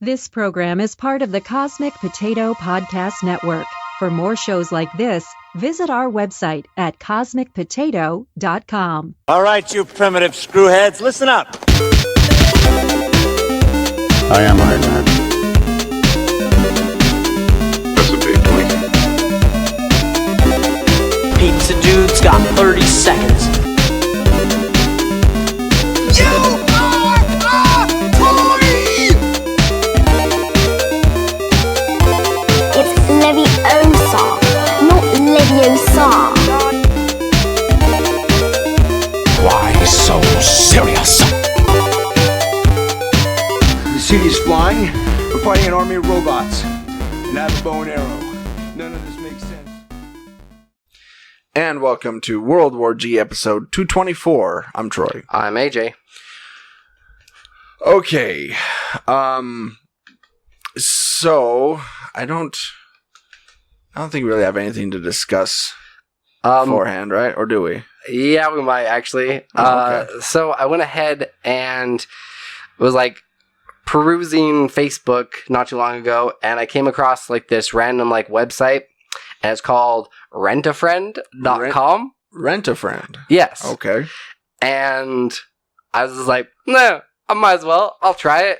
This program is part of the Cosmic Potato Podcast Network. For more shows like this, visit our website at cosmicpotato.com. All right, you primitive screwheads, listen up. I am Iron Man. That's a big twink. Pizza Dude's got 30 seconds. You are a toy! It's Leviosa, not Leviosa. Why so serious? The city's flying. We're fighting an army of robots. And I have a bow and arrow. None of this makes sense. And welcome to World War G episode 224. I'm Troy. I'm AJ. Okay. So I don't think we really have anything to discuss beforehand, right? Or do we? Yeah, we might actually. Okay. So I went ahead and was like perusing Facebook not too long ago, and I came across like this random like website, and it's called rentafriend.com. Rent a friend. Yes. Okay. And I was just like, no, I might as well. I'll try it.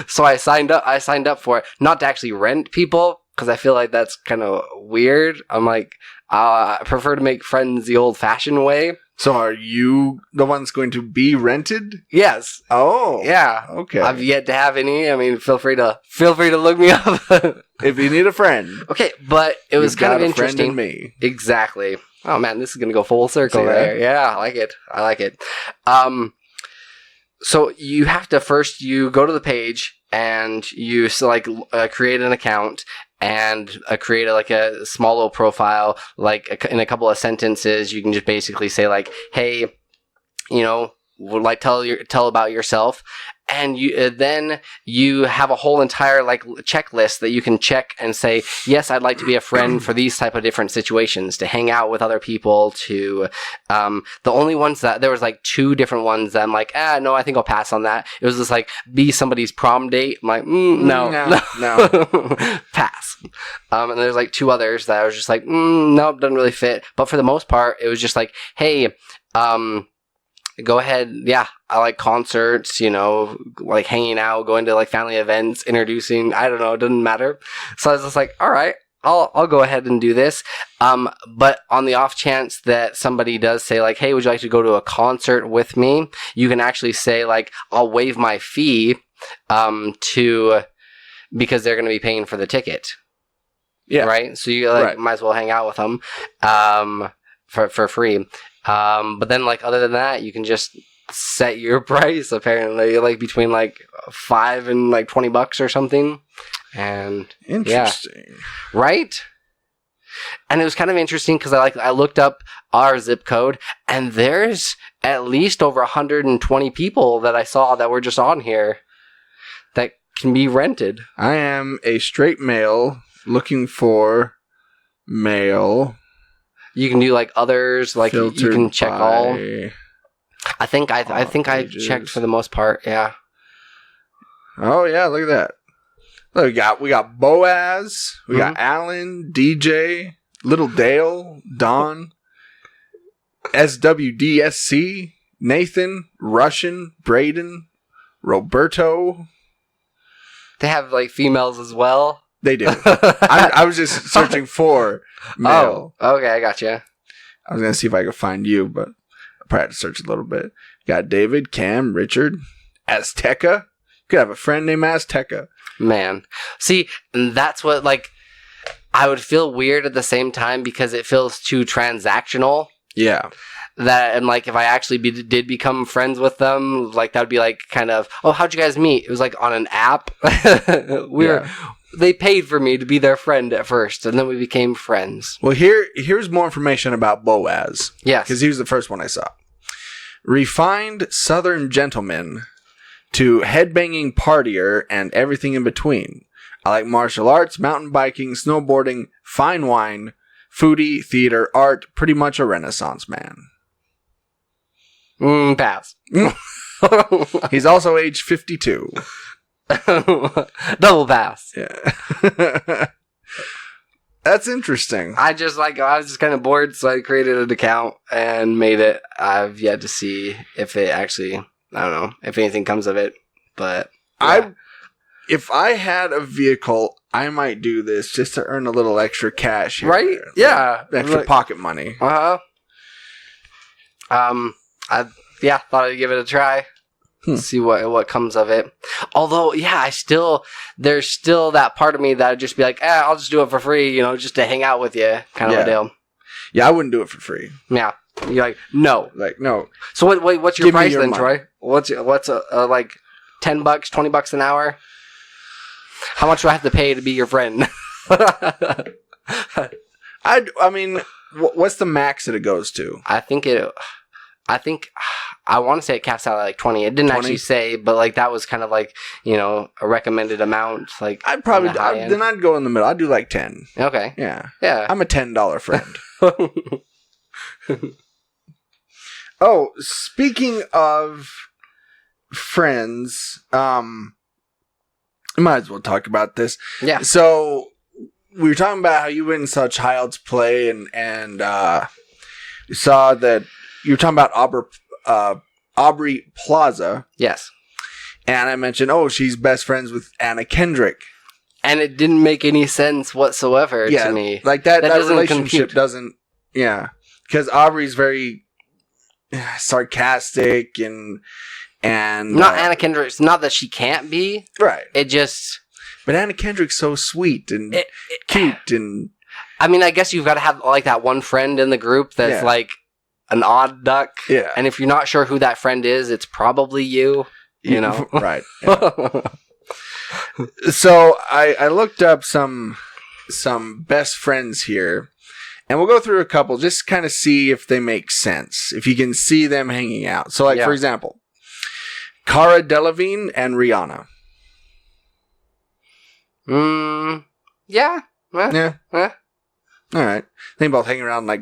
So I signed up for it, not to actually rent people, because I feel like that's kind of weird. I'm like, I prefer to make friends the old-fashioned way. So are you the one that's going to be rented? Yes. Oh. Yeah. Okay. I've yet to have any. I mean, feel free to look me up. If you need a friend. Okay, but it was you've kind got of a friend interesting. in me. Exactly. Oh man, this is gonna go full circle See there. that? Yeah, I like it. So you have to first you go to the page and you create an account and create a small little profile. Like in a couple of sentences, you can just basically say like, "Hey, would like tell about yourself." And then you have a whole entire like checklist that you can check and say, yes, I'd like to be a friend for these type of different situations, to hang out with other people, to the only ones that there was like 2 different ones that I'm like, no, I think I'll pass on that. It was just like be somebody's prom date. I'm like, no. Pass. And there's like 2 others that I was just like, nope, doesn't really fit. But for the most part, it was just like, hey, go ahead. Yeah, I like concerts, like hanging out, going to like family events, introducing, I don't know, it doesn't matter. So I was just like, all right, I'll go ahead and do this. But on the off chance that somebody does say like, hey, would you like to go to a concert with me? You can actually say like, I'll waive my fee, because they're going to be paying for the ticket. Yeah. Right. So you might as well hang out with them, for free. But then like other than that, you can just set your price apparently like between like $5 and like $20 or something. And interesting. Yeah. Right? And it was kind of interesting because I looked up our zip code, and there's at least over 120 people that I saw that were just on here that can be rented. I am a straight male looking for male. You can do like others, like you can check all. I think I checked for the most part. Yeah. Oh yeah, look at that. Look, we got Boaz, we got Alan, DJ, Little Dale, Don, SWDSC, Nathan, Russian, Braden, Roberto. They have like females as well. They do. I was just searching for male. Oh, okay, I gotcha. I was going to see if I could find you, but I probably had to search a little bit. Got David, Cam, Richard, Azteca. You could have a friend named Azteca. Man. See, that's what, like, I would feel weird at the same time because it feels too transactional. Yeah. That, and like, if I actually did become friends with them, like, that would be like kind of, oh, how'd you guys meet? It was like on an app. They paid for me to be their friend at first, and then we became friends. Well, here's more information about Boaz. Yes. Because he was the first one I saw. Refined Southern gentleman to headbanging partier and everything in between. I like martial arts, mountain biking, snowboarding, fine wine, foodie, theater, art, pretty much a Renaissance man. Pass. He's also age 52. Double pass. Yeah. That's interesting. I was just kind of bored, so I created an account and made it. I've yet to see if it actually, I don't know, if anything comes of it, but yeah. If I had a vehicle, I might do this just to earn a little extra cash here. Right? Yeah. Extra pocket money. I thought I'd give it a try. See what comes of it. Although, yeah, there's still that part of me that would just be like, I'll just do it for free, just to hang out with you, kind of a deal. Yeah, I wouldn't do it for free. Yeah, you're like, no, no. So what's your price then, money. Troy? What's like $10, $20 an hour? How much do I have to pay to be your friend? I mean, what's the max that it goes to? I want to say it caps out at like 20. It didn't 20? Actually say, but like that was kind of like, a recommended amount. Like I'd probably, then I'd go in the middle. I'd do like 10. Okay. Yeah. Yeah. I'm a $10 friend. Oh, speaking of friends, might as well talk about this. Yeah. So we were talking about how you went and saw Child's Play and saw that you were talking about Aubrey Plaza. Yes. And I mentioned, she's best friends with Anna Kendrick. And it didn't make any sense whatsoever to me. Like that relationship compute. doesn't, because Aubrey's very sarcastic and not Anna Kendrick. It's not that she can't be. Right. It just... But Anna Kendrick's so sweet and cute and... I mean, I guess you've got to have like that one friend in the group that's like an odd duck. Yeah. And if you're not sure who that friend is, it's probably you. Right. Yeah. So I looked up some best friends here, and we'll go through a couple just kind of see if they make sense, if you can see them hanging out. So, for example, Cara Delevingne and Rihanna. Yeah. Yeah. All right. They both hang around like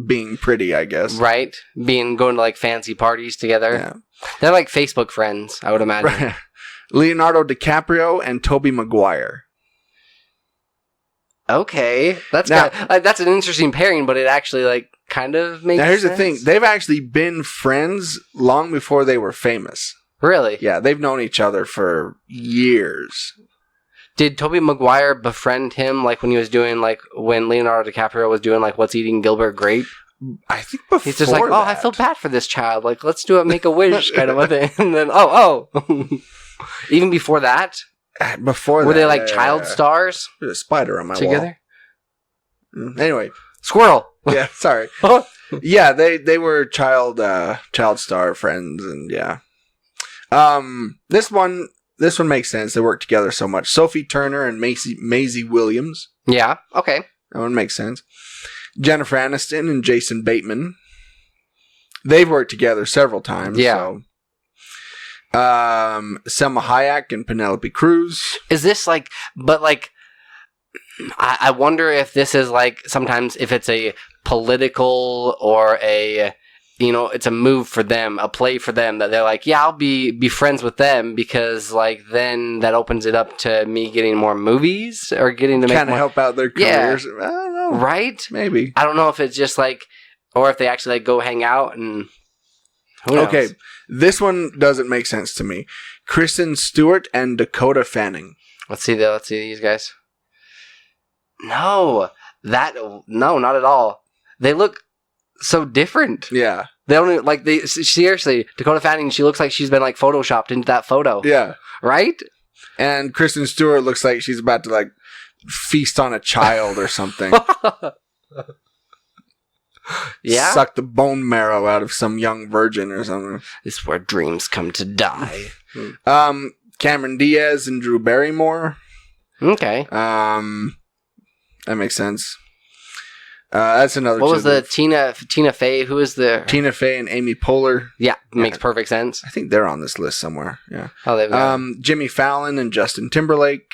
being pretty, I guess. Right. Going to like fancy parties together. Yeah. They're like Facebook friends, I would imagine. Right. Leonardo DiCaprio and Tobey Maguire. Okay. That's an interesting pairing, but it actually like kind of makes sense. Now here's the thing. They've actually been friends long before they were famous. Really? Yeah, they've known each other for years. Did Tobey Maguire befriend him like when he was doing like when Leonardo DiCaprio was doing like What's Eating Gilbert Grape? I think before he's just like, that. I feel bad for this child. Like, let's do a Make-A-Wish kind of a thing. And then, even before that? Were they like child stars? There's a spider on my together? Wall. Anyway. Squirrel! Yeah, sorry. Yeah, they were child star friends, and yeah. This one makes sense. They work together so much. Sophie Turner and Maisie Williams. Yeah, okay. That one makes sense. Jennifer Aniston and Jason Bateman. They've worked together several times. Yeah. So. Selma Hayek and Penelope Cruz. Is this like, but like, I wonder if this is like sometimes if it's a political or a, it's a move for them, a play for them that they're like, yeah, I'll be friends with them because like then that opens it up to me getting more movies or getting to make kind of help out their careers. Yeah. I don't know. Right? Maybe. I don't know if it's just like, or if they actually like go hang out and who knows? Okay, this one doesn't make sense to me. Kristen Stewart and Dakota Fanning. Let's see these guys. No, not at all. They look so different. Yeah. They don't like seriously, Dakota Fanning, she looks like she's been like photoshopped into that photo. Yeah. Right? And Kristen Stewart looks like she's about to like feast on a child or something. Yeah. Suck the bone marrow out of some young virgin or something. This is where dreams come to die. Cameron Diaz and Drew Barrymore. Okay. That makes sense. That's another. What was the Tina Fey? Who is the Tina Fey and Amy Poehler? Yeah, makes perfect sense. I think they're on this list somewhere. Yeah. Oh, they've got Jimmy Fallon and Justin Timberlake.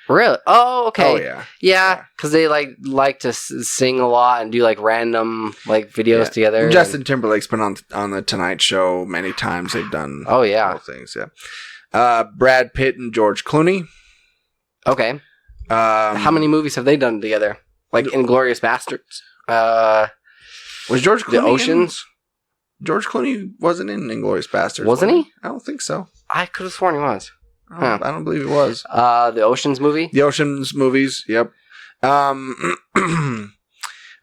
Really? Oh, okay. Oh, yeah. Yeah, because they like to sing a lot and do like random like videos together. Justin Timberlake's been on the Tonight Show many times. They've done whole things. Yeah. Brad Pitt and George Clooney. Okay. How many movies have they done together? Like Inglourious Bastards. Was George Clooney The Oceans? George Clooney wasn't in Inglourious Bastards. Wasn't he? I don't think so. I could have sworn he was. I don't believe he was. The Oceans movie? The Oceans movies, yep.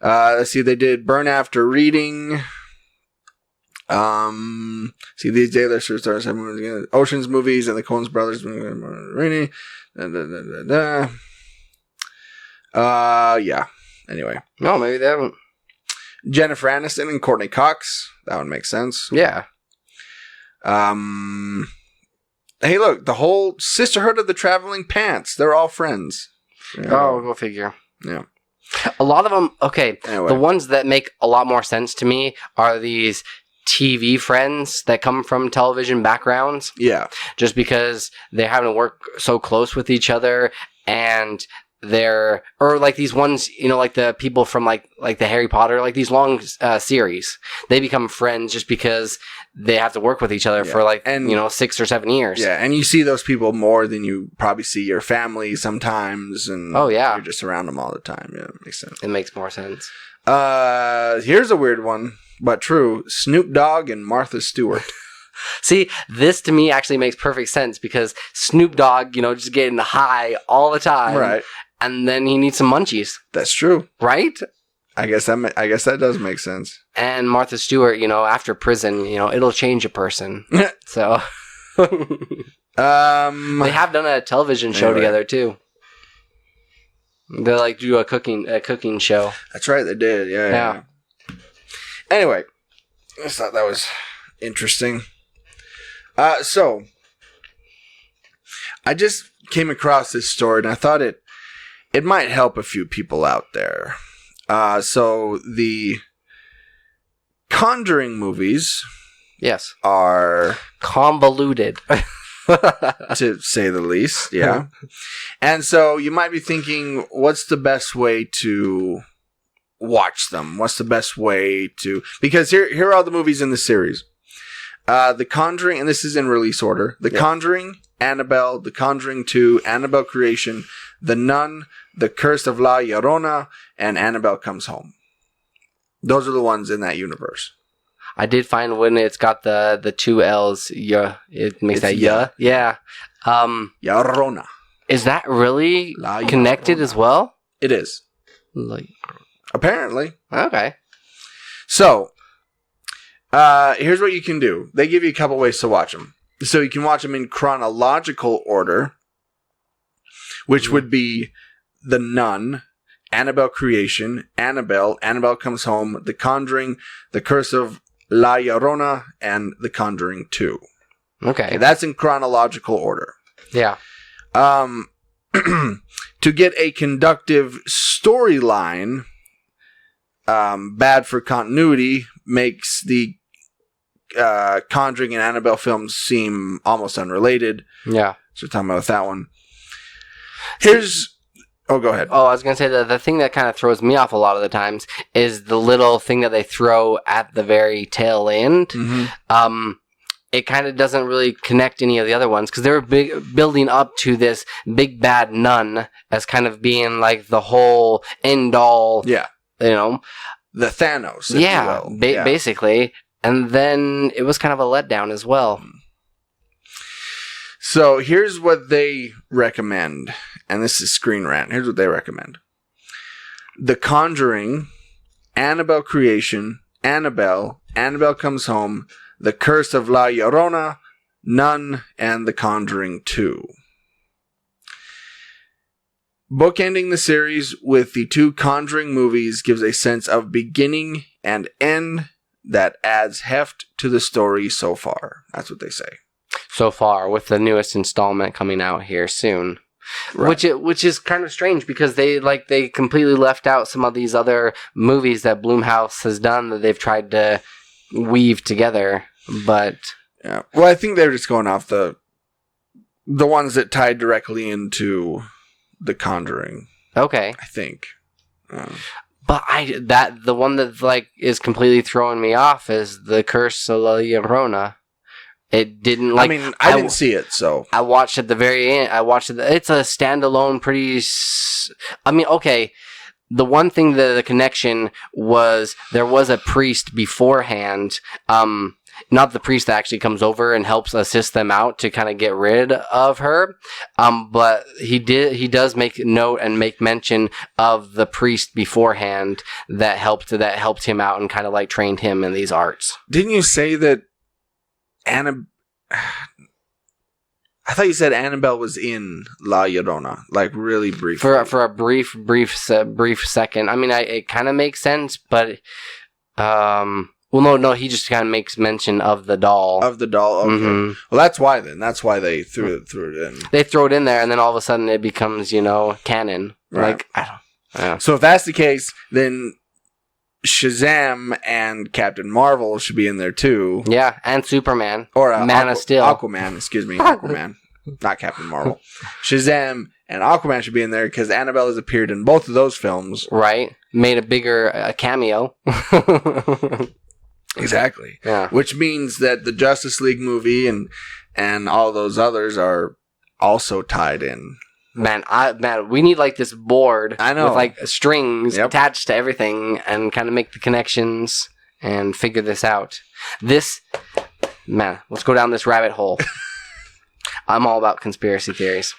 Let's see, they did Burn After Reading. See, these days their stars have Oceans movies and the Coen Brothers. Yeah. Anyway. No, maybe they haven't. Jennifer Aniston and Courtney Cox. That would make sense. Yeah. Hey, look, the whole Sisterhood of the Traveling Pants. They're all friends. Yeah. Oh, go figure. Yeah. A lot of them, okay, Anyway. The ones that make a lot more sense to me are these TV friends that come from television backgrounds. Yeah. Just because they're having to work so close with each other, and they're, or like these ones, you know, like the people from like the Harry Potter, like these long series, they become friends just because they have to work with each other for like, and, 6 or 7 years. Yeah, and you see those people more than you probably see your family sometimes, and oh yeah, you're just around them all the time. Yeah, it makes sense. It makes more sense. Here's a weird one, but true. Snoop Dogg and Martha Stewart. See, this to me actually makes perfect sense because Snoop Dogg, just getting high all the time. Right. And then he needs some munchies. That's true. Right? I guess that does make sense. And Martha Stewart, after prison, it'll change a person. So they have done a television show together too. They like do a cooking show. That's right, they did. Yeah. Anyway, I just thought that was interesting. So I just came across this story and I thought it might help a few people out there. So the Conjuring movies, yes, are convoluted, to say the least. Yeah. And so you might be thinking, what's the best way to watch them? What's the best way to... Because here are all the movies in the series. The Conjuring, and this is in release order. The Conjuring, Annabelle, The Conjuring 2, Annabelle Creation, The Nun, The Curse of La Llorona, and Annabelle Comes Home. Those are the ones in that universe. I did find when it's got the 2 L's, it makes that yeah. Yeah. Llorona. Is that really connected as well? It is. Apparently. Okay. So, here's what you can do. They give you a couple ways to watch them. So you can watch them in chronological order, which would be The Nun, Annabelle Creation, Annabelle Comes Home, The Conjuring, The Curse of La Llorona, and The Conjuring 2. Okay. That's in chronological order. Yeah. To get a conductive storyline, bad for continuity, makes the Conjuring and Annabelle films seem almost unrelated. Yeah. So we're talking about that one. Here's... Oh, go ahead. Oh, I was going to say that the thing that kind of throws me off a lot of the times is the little thing that they throw at the very tail end. Mm-hmm. It kind of doesn't really connect any of the other ones because they were building up to this big bad nun as kind of being like the whole end all. Yeah. The Thanos. If you will. Basically. And then it was kind of a letdown as well. So here's what they recommend. And this is Screen Rant. Here's what they recommend. The Conjuring, Annabelle Creation, Annabelle Comes Home, The Curse of La Llorona, Nun, and The Conjuring 2. Bookending the series with the 2 Conjuring movies gives a sense of beginning and end that adds heft to the story so far. That's what they say. So far, with the newest installment coming out here soon. Right. Which is kind of strange because they completely left out some of these other movies that Blumhouse has done that they've tried to weave together, but yeah. Well, I think they're just going off the ones that tied directly into The Conjuring. Okay, I think. But the one that is completely throwing me off is The Curse of La Llorona. It didn't like. I mean, I didn't see it, so I watched at the very end. I watched it. It's a standalone, I mean, okay. The one thing that the connection was there was a priest beforehand. Not the priest that actually comes over and helps assist them out to kind of get rid of her. But he does make note and make mention of the priest beforehand that helped him out and kind of like trained him in these arts. Didn't you say that I thought you said Annabelle was in La Llorona, like really briefly. For a brief second. I mean, it kind of makes sense, but well, no, he just kind of makes mention of the doll. Of the doll, okay. Mm-hmm. Well, that's why then. That's why they threw it in. They throw it in there, and then all of a sudden it becomes, canon. Right. Like, I don't. So if that's the case, then Shazam and Captain Marvel should be in there too. Yeah, and Superman. Or Man of Steel. Aquaman, excuse me. Aquaman. Not Captain Marvel. Shazam and Aquaman should be in there because Annabelle has appeared in both of those films. Right. Made a bigger cameo. Exactly. Yeah. Which means that the Justice League movie and all those others are also tied in. Man, we need like this board. I know. With like strings Yep. attached to everything and kind of make the connections and figure this out. Let's go down this rabbit hole. I'm all about conspiracy theories.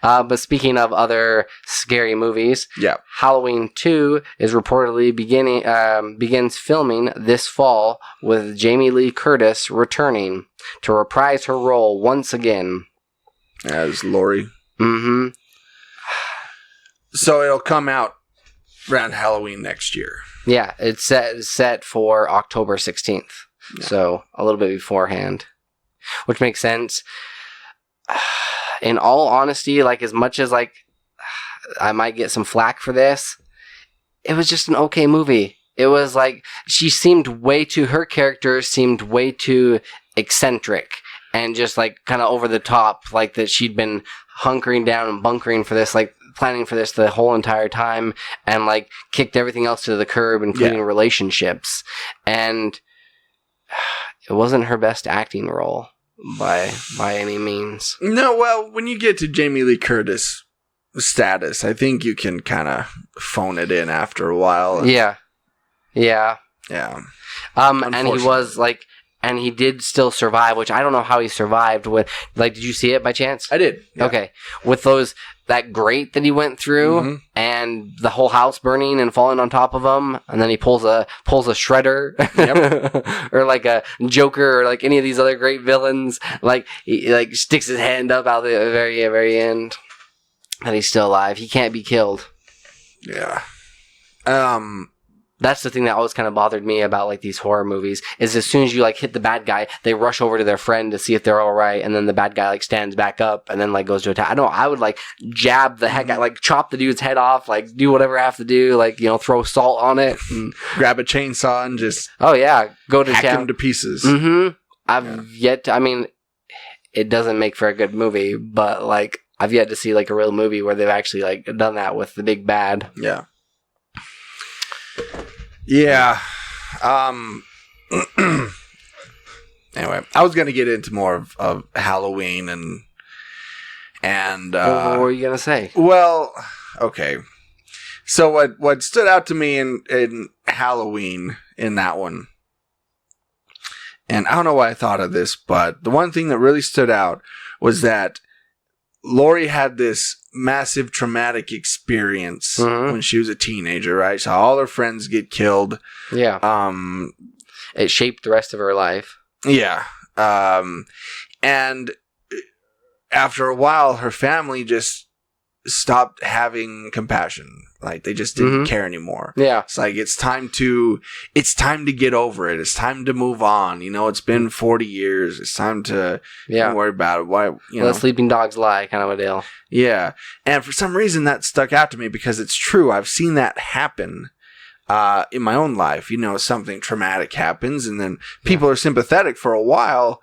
But speaking of other scary movies, yeah, Halloween 2 is reportedly begins filming this fall with Jamie Lee Curtis returning to reprise her role once again as Laurie. Mm-hmm. So it'll come out around Halloween next year. Yeah, it's set for October 16th, so a little bit beforehand, which makes sense. In all honesty, like as much as like I might get some flack for this, it was just an okay movie. It was like her character seemed way too eccentric and just like kind of over the top, like that she'd been hunkering down and bunkering for this, like planning for this the whole entire time and like kicked everything else to the curb, including relationships. And it wasn't her best acting role. By any means. No, well, when you get to Jamie Lee Curtis status, I think you can kind of phone it in after a while. Yeah. And he was like, and he did still survive, which I don't know how he survived with. Like, did you see it by chance? I did. Yeah. Okay, with that grate that he went through, and the whole house burning and falling on top of him, and then he pulls a shredder, or like a Joker, or like any of these other great villains. Like he like sticks his hand up out the very end, and he's still alive. He can't be killed. Yeah. That's the thing that always kind of bothered me about like these horror movies is as soon as you like hit the bad guy, they rush over to their friend to see if they're all right, and then the bad guy like stands back up and then like goes to attack. I would like jab the heck out, like chop the dude's head off, like do whatever I have to do, like throw salt on it, and grab a chainsaw and just go to hack town. him to pieces. I've yet to, I mean, it doesn't make for a good movie, but like I've yet to see like a real movie where they've actually like done that with the big bad. Yeah. Yeah. Anyway, I was going to get into more of Halloween and what were you going to say? Well, okay. So what stood out to me in Halloween in that one, and I don't know why I thought of this, but the one thing that really stood out was that Laurie had this massive traumatic experience when she was a teenager, right? So all her friends get killed. Yeah. It shaped the rest of her life. Yeah. And after a while, her family just stopped having compassion. Like they just didn't care anymore. Yeah. It's like it's time to get over it. It's time to move on. It's been 40 years. It's time to don't worry about it. Why Let sleeping dogs lie, kind of a deal. Yeah. And for some reason that stuck out to me because it's true. I've seen that happen in my own life. Something traumatic happens and then people are sympathetic for a while.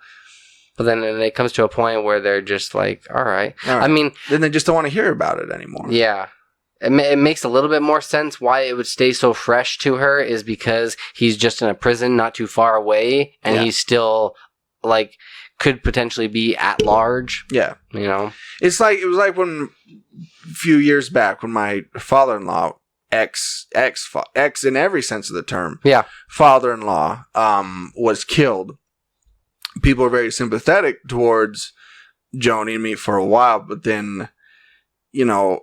But then it comes to a point where they're just like, all right. I mean, then they just don't want to hear about it anymore. Yeah. It makes a little bit more sense why it would stay so fresh to her is because he's just in a prison not too far away and he's still like could potentially be at large. Yeah. You know? It was like when a few years back when my father-in-law, ex in every sense of the term, Yeah. father-in-law, was killed. People were very sympathetic towards Joni and me for a while, but then, you know,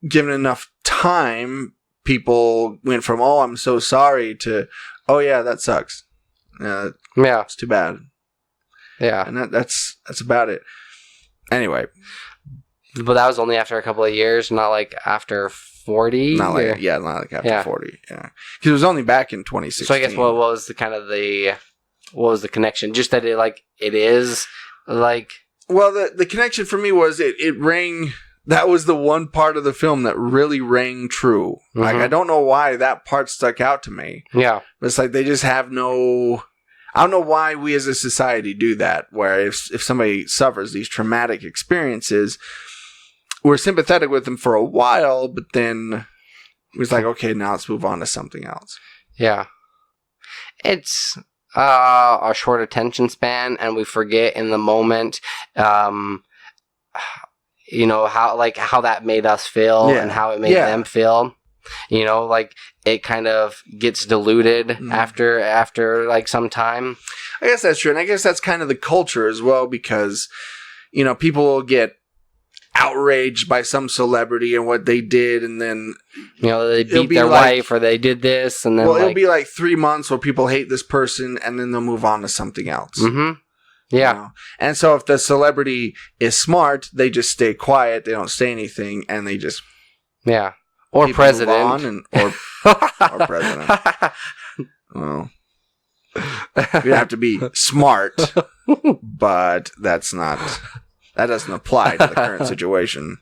given enough time, people went from, oh, I'm so sorry, to, oh yeah, that sucks. Yeah. It's too bad. Yeah. And that's about it. Anyway. But that was only after a couple of years, not like after 40? Not like after 40. Yeah. Because it was only back in 2016. So I guess what was the connection? Just that it is like... Well, the connection for me was it rang... That was the one part of the film that really rang true. Mm-hmm. Like, I don't know why that part stuck out to me. Yeah. But it's like they just have no... I don't know why we as a society do that, where if somebody suffers these traumatic experiences, we're sympathetic with them for a while, but then it's like, okay, now let's move on to something else. Yeah. It's a short attention span, and we forget in the moment... you know, how that made us feel and how it made them feel. You know, like it kind of gets diluted after like some time. I guess that's true. And I guess that's kind of the culture as well, because, you know, people will get outraged by some celebrity and what they did, and then, you know, they beat their wife or they did this, and then it'll be like 3 months where people hate this person, and then they'll move on to something else. Mm-hmm. Yeah. You know? And so if the celebrity is smart, they just stay quiet, they don't say anything, and they just... Yeah. Or president. Or president. Well, you have to be smart, but that doesn't apply to the current situation.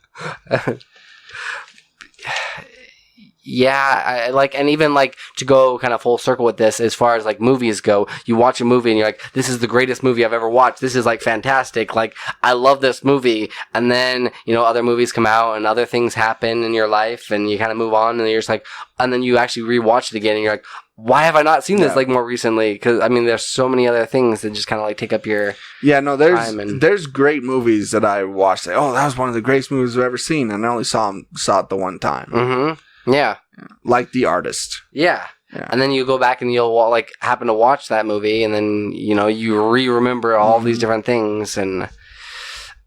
Yeah, and even like to go kind of full circle with this, as far as like movies go, you watch a movie and you're like, this is the greatest movie I've ever watched. This is like fantastic. Like, I love this movie. And then, you know, other movies come out and other things happen in your life and you kind of move on, and you're just like, and then you actually rewatch it again and you're like, why have I not seen this like more recently? Because I mean, there's so many other things that just kind of like take up your time. There's great movies that I watched. Like, oh, that was one of the greatest movies I've ever seen, and I only saw it the one time. Mm-hmm. Yeah. Like The Artist. Yeah. And then you go back and you'll like happen to watch that movie, and then, you know, you remember all these different things, and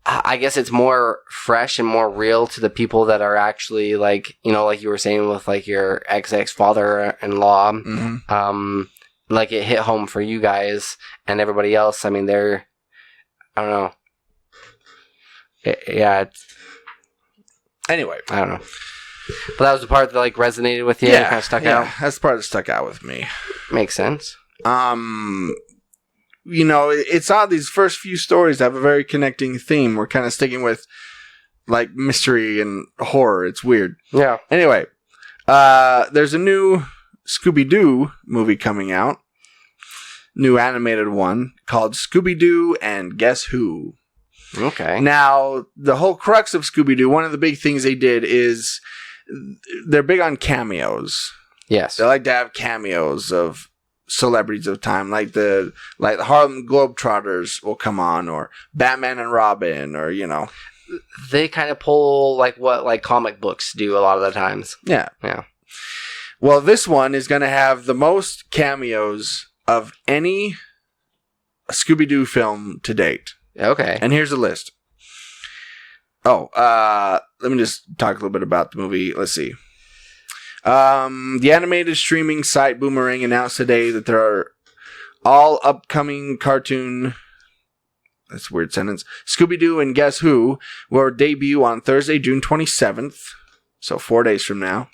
I guess it's more fresh and more real to the people that are actually like, you know, like you were saying with like your ex-father-in-law, like it hit home for you guys and everybody else. I mean, I don't know. Anyway. I don't know. But that was the part that like resonated with you and kind of stuck out? That's the part that stuck out with me. Makes sense. You know, it's odd. These first few stories have a very connecting theme. We're kind of sticking with like mystery and horror. It's weird. Yeah. Anyway, there's a new Scooby-Doo movie coming out. New animated one called Scooby-Doo and Guess Who? Okay. Now, the whole crux of Scooby-Doo, one of the big things they did is they're big on cameos. Yes. They like to have cameos of celebrities of time, like the Harlem Globetrotters will come on, or Batman and Robin, or, you know. They kind of pull like what like comic books do a lot of the times. Yeah. Yeah. Well, this one is going to have the most cameos of any Scooby-Doo film to date. Okay. And here's the list. Oh, let me just talk a little bit about the movie. Let's see. The animated streaming site Boomerang announced today that there are all upcoming cartoon... That's a weird sentence. Scooby-Doo and Guess Who will debut on Thursday, June 27th. So 4 days from now.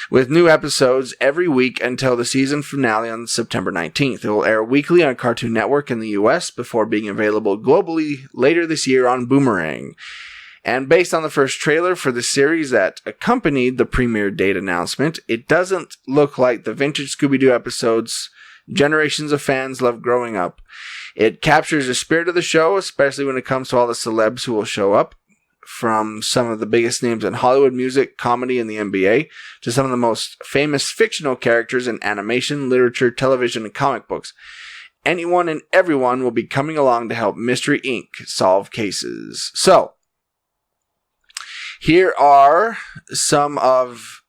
With new episodes every week until the season finale on September 19th. It will air weekly on Cartoon Network in the US before being available globally later this year on Boomerang. And based on the first trailer for the series that accompanied the premiere date announcement, it doesn't look like the vintage Scooby-Doo episodes generations of fans love growing up. It captures the spirit of the show, especially when it comes to all the celebs who will show up. From some of the biggest names in Hollywood music, comedy, and the NBA, to some of the most famous fictional characters in animation, literature, television, and comic books. anyone and everyone will be coming along to help Mystery Inc. solve cases. So, here are some of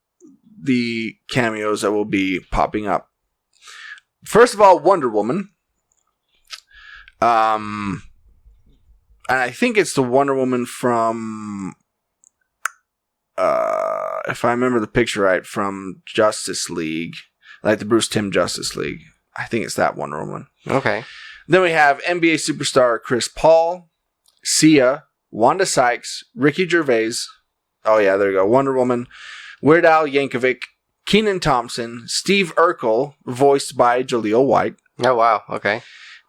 the cameos that will be popping up. First of all, Wonder Woman. And I think it's the Wonder Woman from, if I remember the picture right, from Justice League, like the Bruce Timm Justice League. I think it's that Wonder Woman. Okay. Then we have NBA superstar Chris Paul, Sia, Wanda Sykes, Ricky Gervais. Oh yeah, there you go. Wonder Woman, Weird Al Yankovic, Kenan Thompson, Steve Urkel, voiced by Jaleel White. Oh, wow. Okay.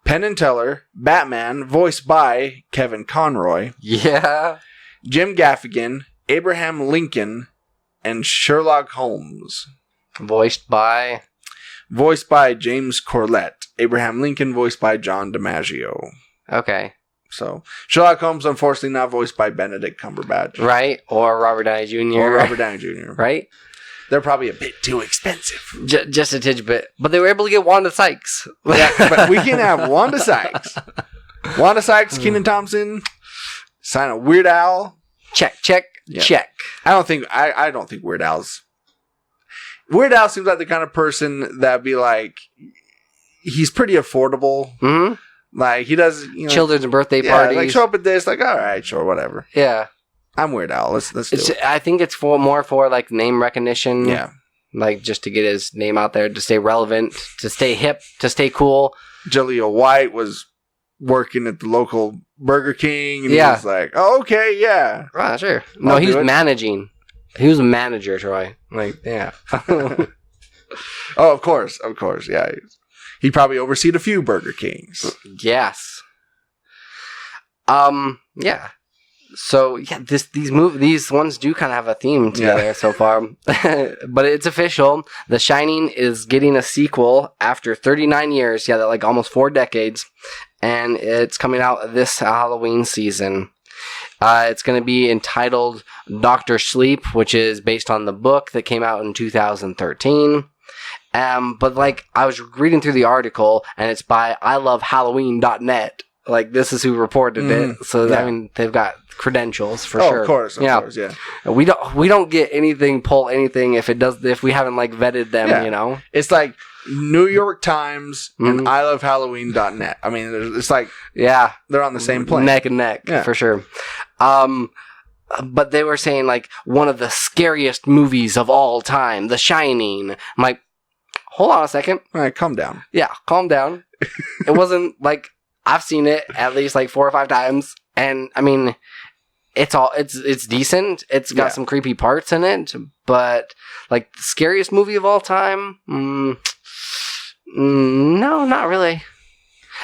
Penn and Teller, Batman, voiced by Kevin Conroy. Yeah. Jim Gaffigan, Abraham Lincoln, and Sherlock Holmes. Voiced by James Corlett. Abraham Lincoln, voiced by John DiMaggio. Okay. So, Sherlock Holmes, unfortunately, not voiced by Benedict Cumberbatch. Right? Or Robert Downey Jr. Right? They're probably a bit too expensive. Just a tidbit. But they were able to get Wanda Sykes. Yeah, but we can have Wanda Sykes. Wanda Sykes, Kenan Thompson, sign a Weird Al. Check. Yeah. Check. I don't think Weird Al's... Weird Al seems like the kind of person that'd be like... He's pretty affordable. Mm-hmm. Like, he does... Children's birthday parties. Like, show up at this, like, all right, sure, whatever. Yeah. I'm Weird Al. Let's do it. I think it's more for like name recognition. Yeah. Like just to get his name out there, to stay relevant, to stay hip, to stay cool. Jaleel White was working at the local Burger King. And he was like, oh, okay, yeah. Right, sure. No, he was managing. He was a manager, Troy. Like, yeah. Oh, of course, yeah. He probably overseen a few Burger Kings. Yes. Yeah. So yeah, these ones do kind of have a theme together so far, but it's official. The Shining is getting a sequel after 39 years. Yeah, like almost 4 decades, and it's coming out this Halloween season. It's going to be entitled Dr. Sleep, which is based on the book that came out in 2013. But like I was reading through the article, and it's by ilovehalloween.net. Like this is who reported it. So I mean, they've got credentials for sure. Of course, yeah. We don't get pull anything if we haven't like vetted them, you know. It's like New York Times and ilovehalloween.net. I mean, it's like they're on the same plane, neck and neck for sure. But they were saying like one of the scariest movies of all time, The Shining. I'm like, hold on a second. All right, calm down. Yeah, calm down. It wasn't like I've seen it at least like 4 or 5 times, and I mean, it's decent. It's got some creepy parts in it, but like the scariest movie of all time, no, not really.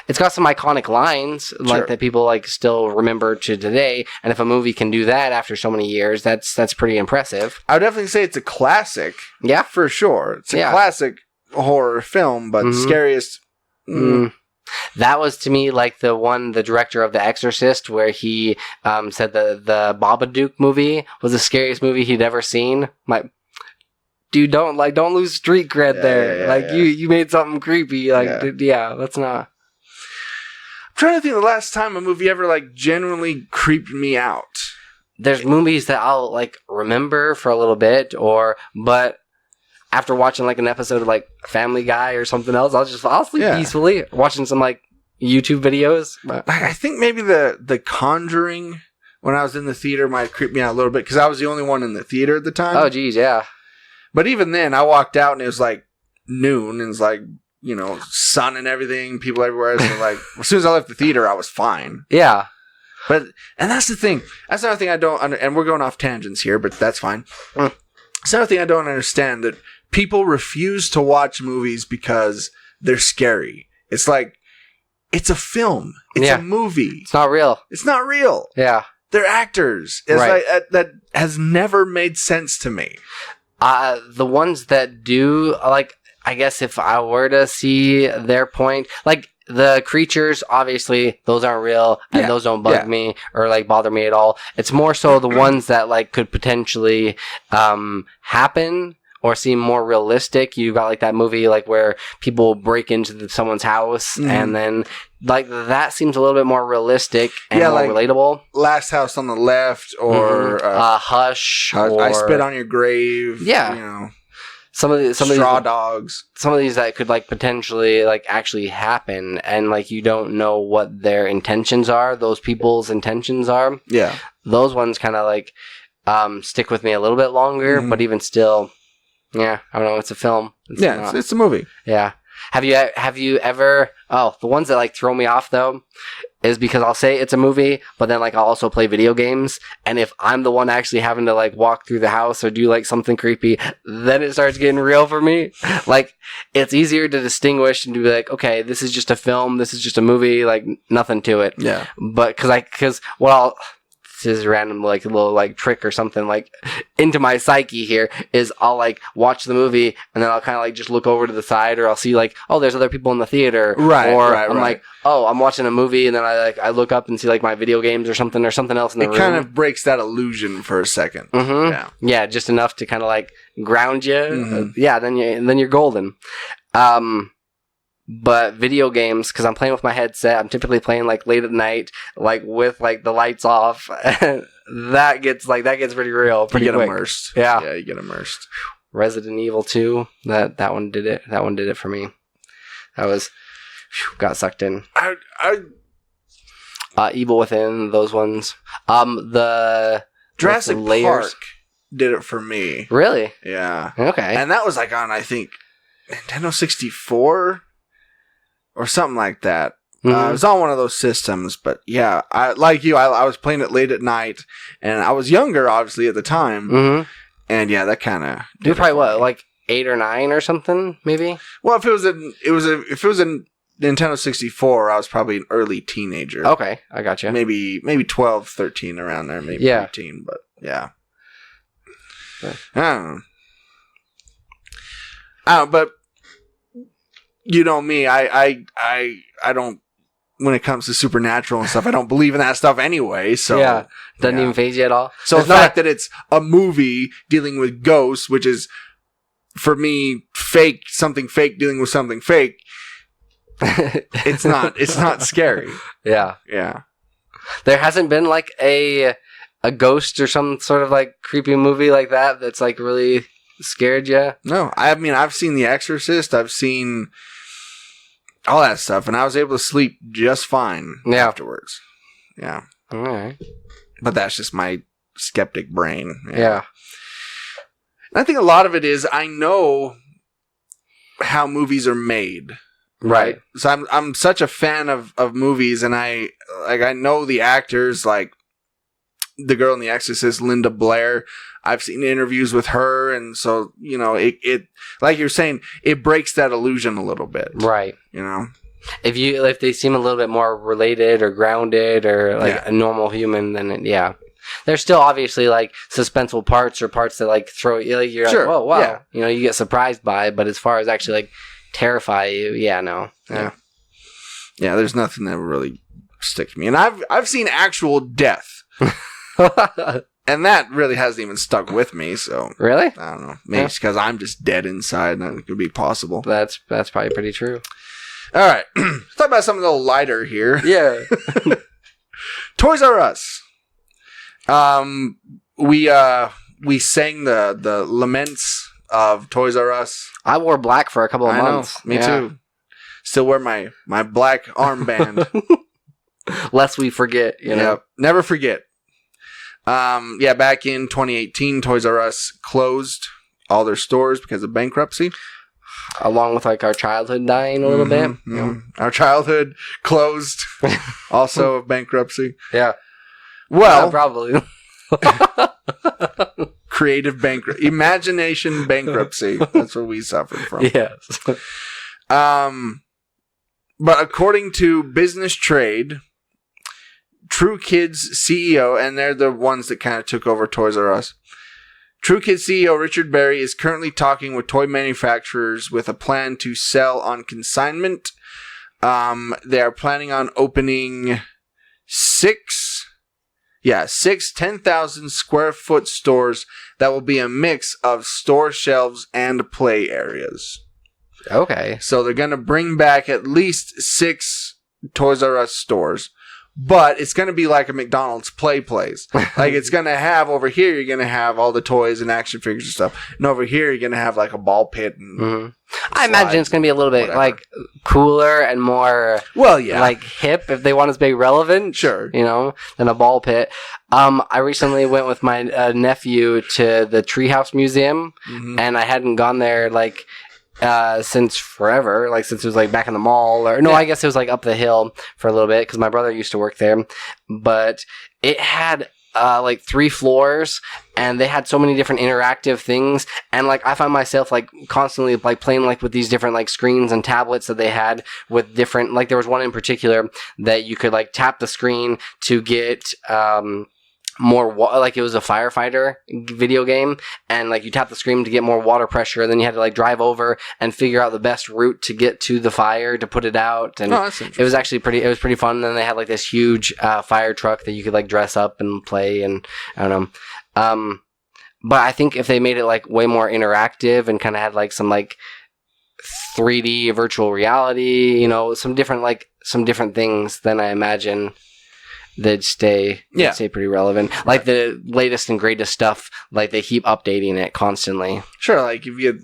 It's got some iconic lines like that people like still remember to today, and if a movie can do that after so many years, that's pretty impressive. I would definitely say it's a classic. Yeah, for sure. It's a classic horror film, but scariest. That was to me like the director of The Exorcist, where he said the Babadook movie was the scariest movie he'd ever seen. Like, dude, don't lose street cred there. You made something creepy. Like, that's not. I'm trying to think of the last time a movie ever like genuinely creeped me out. There's movies that I'll like remember for a little bit, but after watching like an episode of like Family Guy or something else, I'll sleep peacefully watching some like YouTube videos. But I think maybe the Conjuring when I was in the theater might creep me out a little bit because I was the only one in the theater at the time. Oh geez, yeah. But even then, I walked out and it was like noon and it's like, you know, sun and everything, people everywhere. So like as soon as I left the theater, I was fine. Yeah. And that's the thing. That's another thing I don't and we're going off tangents here, but that's fine. It's another thing I don't understand, that people refuse to watch movies because they're scary. It's like, it's a film. It's a movie. It's not real. It's not real. Yeah. They're actors. It's like, that has never made sense to me. The ones that do, like, I guess if I were to see their point, like, the creatures, obviously, those aren't real, and those don't bug me or like bother me at all. It's more so the ones that like could potentially happen or seem more realistic. You got like that movie like where people break into someone's house and then like that seems a little bit more realistic and more like relatable. Last House on the Left or Hush. Or, I Spit on Your Grave. Yeah. You know, some of these Dogs. Some of these that could like potentially like actually happen, and like you don't know what their intentions are. Those people's intentions are. Yeah. Those ones kind of like stick with me a little bit longer, but even still, yeah, I don't know. It's a film. It's a movie. Yeah. Have you ever? Oh, the ones that like throw me off though is because I'll say it's a movie, but then like I'll also play video games, and if I'm the one actually having to like walk through the house or do like something creepy, then it starts getting real for me. Like it's easier to distinguish and to be like, okay, this is just a film, this is just a movie, like nothing to it. Yeah. But because what I'll this is random like a little like trick or something like into my psyche here is I'll like watch the movie and then I'll kind of like just look over to the side, or I'll see like, oh, there's other people in the theater, I'm like, oh, I'm watching a movie, and then I look up and see like my video games or something else in the room. It kind of breaks that illusion for a second. Yeah, just enough to kind of like ground you. Yeah, then you're golden. But video games, because I'm playing with my headset, I'm typically playing like late at night, like with like the lights off. that gets pretty real, pretty quick. Immersed. Yeah, you get immersed. Resident Evil 2, that one did it. That one did it for me. That was got sucked in. Evil Within, those ones. The Jurassic Park did it for me. Really? Yeah. Okay. And that was like on, I think, Nintendo 64 or something like that. It was on one of those systems, but yeah, I was playing it late at night, and I was younger, obviously, at the time. And yeah, that kind of. You're probably what, like 8 or 9 or something, maybe? Well, if it was a Nintendo 64, I was probably an early teenager. Okay, I got you. Maybe 12, 13 around there, maybe 18, but yeah. I don't know, but you know me, I don't. When it comes to supernatural and stuff, I don't believe in that stuff anyway. So yeah, doesn't even faze you at all. So the fact that it's a movie dealing with ghosts, which is for me fake, something fake dealing with something fake, it's not scary. Yeah. There hasn't been like a ghost or some sort of like creepy movie like that that's like really scared you. No, I mean I've seen The Exorcist. I've seen all that stuff, and I was able to sleep just fine afterwards. Yeah. All right. But that's just my skeptic brain. Yeah. And I think a lot of it is I know how movies are made. Right. So I'm such a fan of movies, and I know the actors, like the girl in The Exorcist, Linda Blair. I've seen interviews with her, and so, you know, it like you're saying, it breaks that illusion a little bit. Right. You know? If they seem a little bit more related or grounded or like a normal human, then there's still obviously like suspenseful parts or parts that like throw you, like you're like, oh wow, you know, you get surprised by, but as far as actually like terrify you, no. Yeah, there's nothing that really sticks to me. And I've seen actual death. And that really hasn't even stuck with me, so... Really? I don't know. Maybe it's because I'm just dead inside, and that could be possible. That's probably pretty true. All right. Let's talk about something a little lighter here. Yeah. Toys R Us. We sang the laments of Toys R Us. I wore black for a couple of months. Me too. Still wear my black armband. Lest we forget, you know. Never forget. Back in 2018, Toys R Us closed all their stores because of bankruptcy. Along with like our childhood dying a little bit. Yeah. Our childhood closed also of bankruptcy. Yeah. Well, probably. Creative bankruptcy. Imagination bankruptcy. That's what we suffered from. Yes. But according to Business Trade, True Kids CEO, and they're the ones that kind of took over Toys R Us. True Kids CEO Richard Berry is currently talking with toy manufacturers with a plan to sell on consignment. They are planning on opening 6. Yeah, 6 10,000 square foot stores that will be a mix of store shelves and play areas. Okay. So they're going to bring back at least 6 Toys R Us stores. But it's going to be like a McDonald's play place. Like, it's going to have, over here, you're going to have all the toys and action figures and stuff. And over here, you're going to have, like, a ball pit. And I imagine it's going to be a little bit, like, cooler and more, like, hip, if they want to be relevant. Sure. You know, than a ball pit. I recently went with my nephew to the Treehouse Museum, and I hadn't gone there, like, since forever, like since it was like back in the mall, or no, I guess it was like up the hill for a little bit because my brother used to work there. But it had like 3 floors, and they had so many different interactive things, and like I found myself like constantly like playing like with these different like screens and tablets that they had with different, like there was one in particular that you could like tap the screen to get more like it was a firefighter video game, and like you tap the screen to get more water pressure, and then you had to like drive over and figure out the best route to get to the fire to put it out. And it was actually pretty fun. And then they had like this huge fire truck that you could like dress up and play, and I don't know. But I think if they made it like way more interactive and kind of had like some like 3D virtual reality, you know, some different things, then I imagine they'd stay pretty relevant. Like the latest and greatest stuff, like they keep updating it constantly. Sure, like if you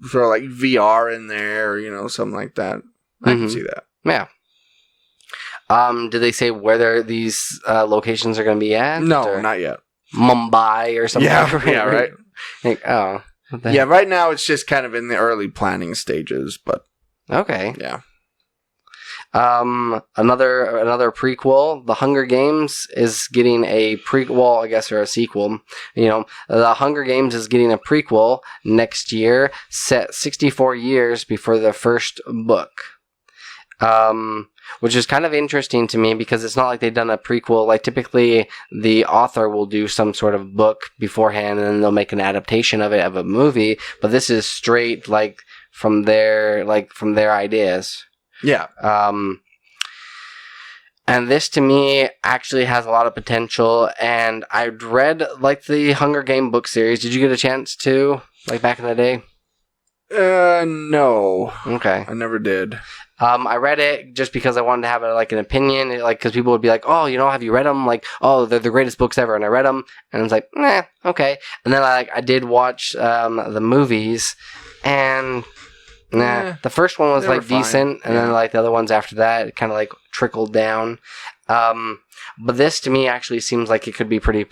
throw like VR in there, or, you know, something like that. I can see that. Yeah. Do they say where these locations are going to be at? No, not yet. Mumbai or something? Yeah, right. Like, yeah, right now it's just kind of in the early planning stages, but... Okay. Yeah. Another prequel. The Hunger Games is getting a prequel, I guess, or a sequel. You know, The Hunger Games is getting a prequel next year, set 64 years before the first book. Which is kind of interesting to me because it's not like they've done a prequel. Like typically the author will do some sort of book beforehand and then they'll make an adaptation of it of a movie, but this is straight like from their ideas. Yeah. And this to me actually has a lot of potential, and I'd read like the Hunger Game book series. Did you get a chance to, like back in the day? No. Okay. I never did. I read it just because I wanted to have like an opinion, like because people would be like, "Oh, you know, have you read them?" Like, "Oh, they're the greatest books ever," and I read them, and I was like, "Nah, okay." And then I did watch the movies, and the first one was like decent, and then like the other ones after that, it kind of like trickled down. But this to me actually seems like it could be pretty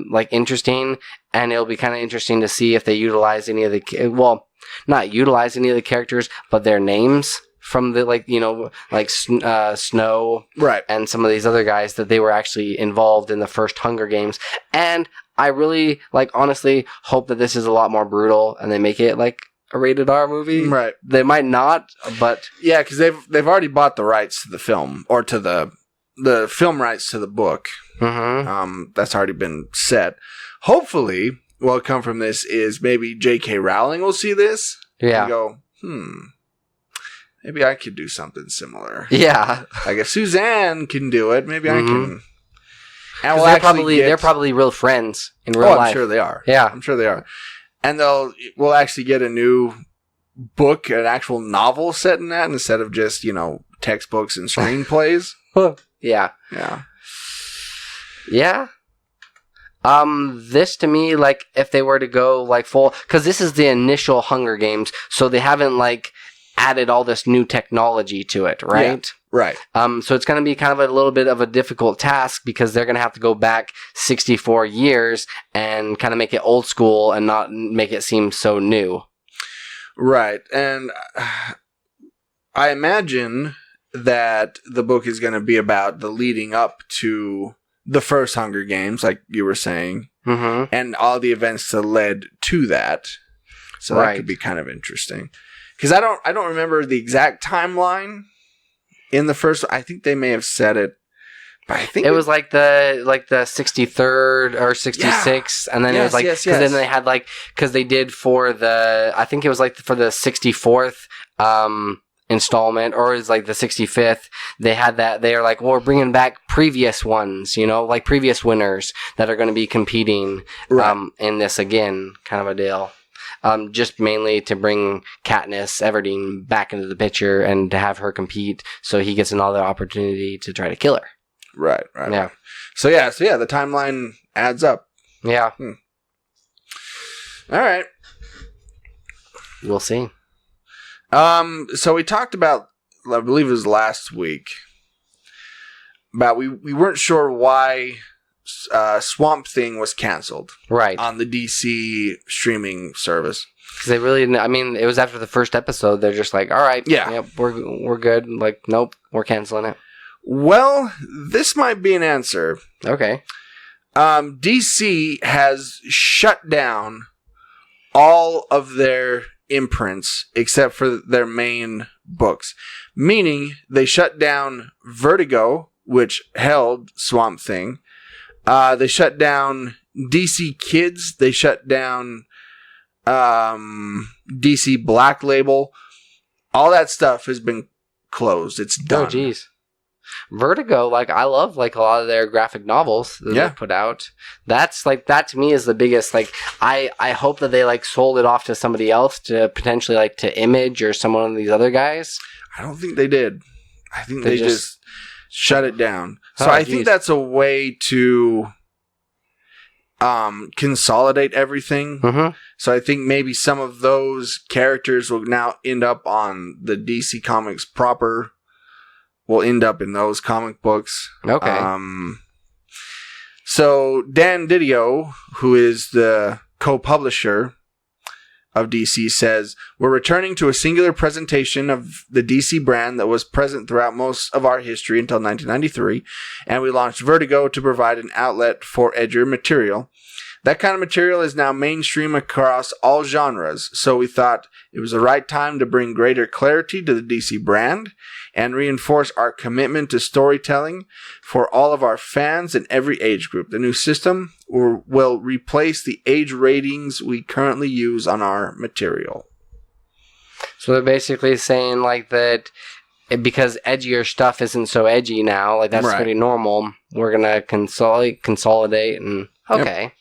like interesting, and it'll be kind of interesting to see if they utilize any of the not utilize any of the characters, but their names from the, like, you know, like Snow, right, and some of these other guys, that they were actually involved in the first Hunger Games. And I really, like, honestly hope that this is a lot more brutal and they make it like a rated R movie. Right. They might not, but yeah, because they've already bought the rights to the film, or to the film rights to the book. Mm-hmm. That's already been set. Hopefully, what'll come from this is maybe J.K. Rowling will see this and go, maybe I could do something similar. Yeah. Like if Suzanne can do it, maybe I can. And they're probably real friends in real life. I'm sure they are. Yeah. I'm sure they are. And we'll actually get a new book, an actual novel set in that, instead of just, you know, textbooks and screenplays. Yeah. Yeah. Yeah. This to me, like, if they were to go like full, because this is the initial Hunger Games, so they haven't like added all this new technology to it, right? Yeah, right. So it's going to be kind of a little bit of a difficult task because they're going to have to go back 64 years and kind of make it old school and not make it seem so new. Right. And I imagine that the book is going to be about the leading up to the first Hunger Games, like you were saying, and all the events that led to that. So that could be kind of interesting. Because I don't remember the exact timeline in the first. I think they may have said it, but I think it was like the 63rd or 66th, and then it was like because then they had like because they did for the, I think it was like for the 64th installment, or is like the 65th, they had that, they're like, well, we're bringing back previous ones, like previous winners that are going to be competing in this again, kind of a deal. Just mainly to bring Katniss Everdeen back into the picture and to have her compete so he gets another opportunity to try to kill her. Right. Yeah. So the timeline adds up. Yeah. All right. We'll see. So we talked about, I believe it was last week, about we weren't sure why Swamp Thing was canceled. Right. On the DC streaming service. Because they really, it was after the first episode, they're just like, all right, yep, we're good. Like, nope, we're canceling it. Well, this might be an answer. Okay. DC has shut down all of their imprints except for their main books. Meaning, they shut down Vertigo, which held Swamp Thing. They shut down DC Kids. They shut down DC Black Label. All that stuff has been closed. It's done. Oh, jeez. Vertigo, I love a lot of their graphic novels that they put out. That's that to me is the biggest. I hope that they sold it off to somebody else to potentially to Image or someone of these other guys. I don't think they did. I think they just shut it down. So I think that's a way to consolidate everything. Mm-hmm. So I think maybe some of those characters will now end up on the DC Comics proper. Will end up in those comic books. Okay. So Dan Didio, who is the co-publisher of DC, says, "We're returning to a singular presentation of the DC brand that was present throughout most of our history until 1993, and we launched Vertigo to provide an outlet for edgier material. That kind of material is now mainstream across all genres, so we thought it was the right time to bring greater clarity to the DC brand and reinforce our commitment to storytelling for all of our fans in every age group. The new system will replace the age ratings we currently use on our material." So they're basically saying that because edgier stuff isn't so edgy now, that's pretty normal. We're gonna consolidate and okay. Yep.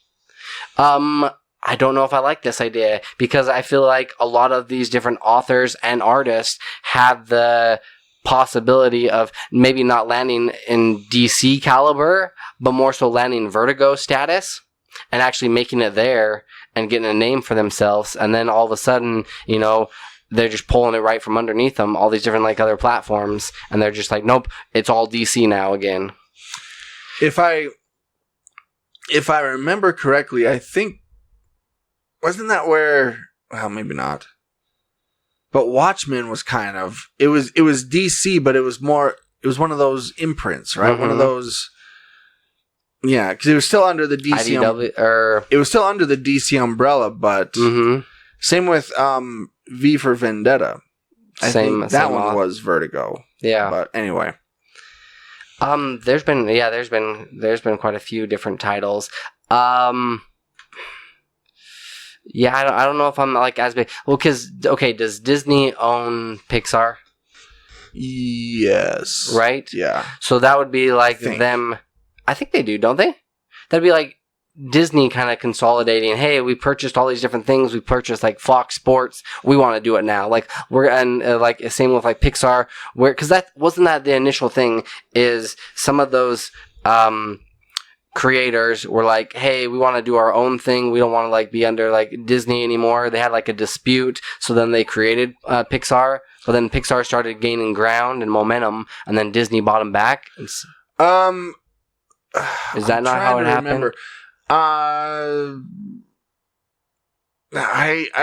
I don't know if I like this idea because I feel like a lot of these different authors and artists have the possibility of maybe not landing in DC caliber, but more so landing Vertigo status and actually making it there and getting a name for themselves. And then all of a sudden, they're just pulling it right from underneath them, all these different other platforms. And they're just nope, it's all DC now again. If I remember correctly, I think, wasn't that where, well, maybe not. But Watchmen was kind of, it was DC, but it was one of those imprints, right? Mm-hmm. One of those, yeah, because it was still under the DC, it was still under the DC umbrella, but same with V for Vendetta. I think that one was Vertigo. Yeah. But anyway. There's been quite a few different titles. Yeah, I don't know if I'm as big. Well, because does Disney own Pixar? Yes. Right. Yeah. So that would be them. I think they do, don't they? That'd be Disney kind of consolidating. Hey, we purchased all these different things. We purchased Fox Sports. We want to do it now. Same with Pixar. Because wasn't that the initial thing? Is some of those creators were hey, we want to do our own thing. We don't want to be under Disney anymore. They had a dispute, so then they created Pixar. So then Pixar started gaining ground and momentum, and then Disney bought them back. Is that not how it happened? I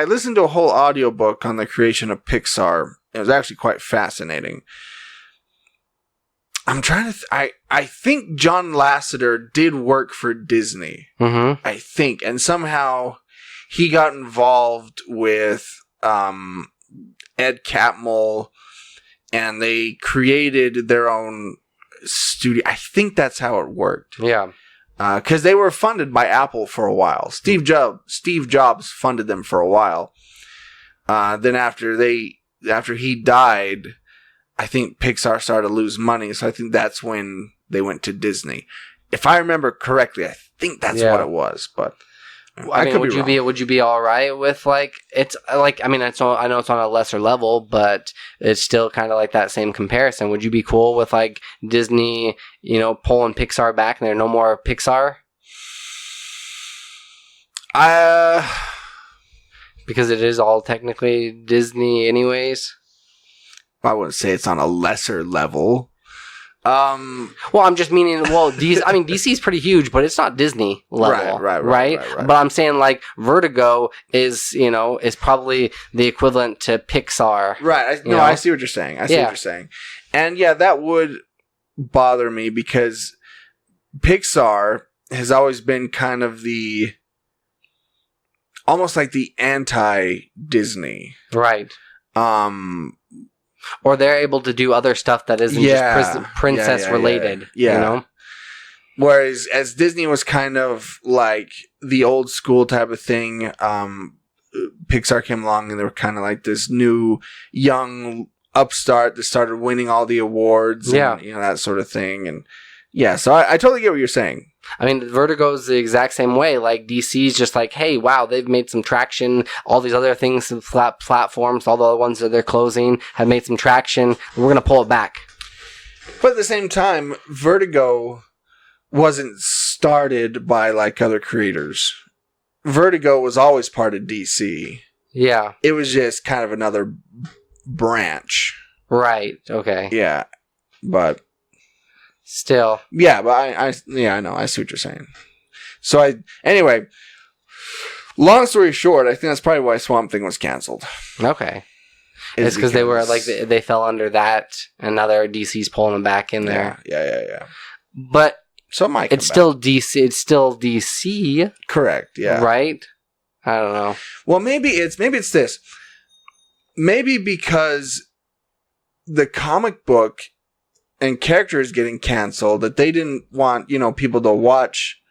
listened to a whole audiobook on the creation of Pixar. It was actually quite fascinating. I'm trying to I think John Lasseter did work for Disney. Mm-hmm. I think. And somehow he got involved with Ed Catmull, and they created their own studio. I think that's how it worked. Yeah. Because they were funded by Apple for a while. Steve Jobs funded them for a while. Then after they after he died, I think Pixar started to lose money. So I think that's when they went to Disney. If I remember correctly, I think that's what it was. But I mean, would you be all right with like it's like I mean I know it's on a lesser level, but it's still kind of like that same comparison. Would you be cool with like Disney, pulling Pixar back and there are no more Pixar? Because it is all technically Disney, anyways. I wouldn't say it's on a lesser level. Well, I'm just meaning, DC is pretty huge, but it's not Disney level, right? But I'm saying, like, Vertigo is probably the equivalent to Pixar. Right. I see what you're saying. I see what you're saying. And yeah, that would bother me because Pixar has always been kind of almost like the anti-Disney. Right. Or they're able to do other stuff that isn't just princess related. Whereas as Disney was kind of like the old school type of thing, Pixar came along and they were kind of like this new young upstart that started winning all the awards and that sort of thing. And so I totally get what you're saying. I mean, Vertigo's the exact same way. Like, DC's just like, hey, wow, they've made some traction. All these other things, platforms, all the other ones that they're closing have made some traction. We're going to pull it back. But at the same time, Vertigo wasn't started by, like, other creators. Vertigo was always part of DC. Yeah. It was just kind of another branch. Right. Okay. Yeah. But... still. Yeah, but I know. I see what you're saying. So anyway, long story short, I think that's probably why Swamp Thing was canceled. Okay. It's because they were like, they fell under that, and now DC's pulling them back in there. Yeah. But so it's still DC. It's still DC. Correct. Yeah. Right. I don't know. Well, maybe it's this. Maybe because the comic book and characters getting canceled, that they didn't want, people to watch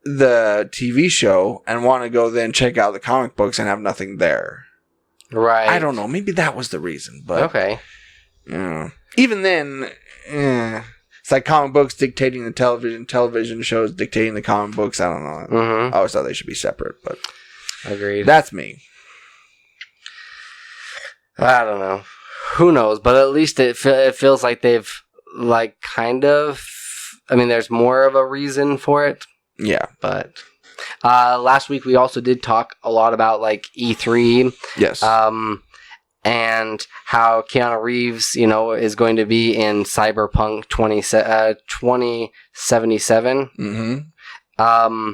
the TV show and want to go then check out the comic books and have nothing there. Right. I don't know. Maybe that was the reason. But okay. Even then, it's like comic books dictating the television shows dictating the comic books. I don't know. Mm-hmm. I always thought they should be separate, but agreed. That's me. I don't know. Who knows? But at least it feels like they've, like, kind of... I mean, there's more of a reason for it. Yeah. But last week we also did talk a lot about, like, E3. Yes. And how Keanu Reeves, is going to be in Cyberpunk 2077. Mm-hmm.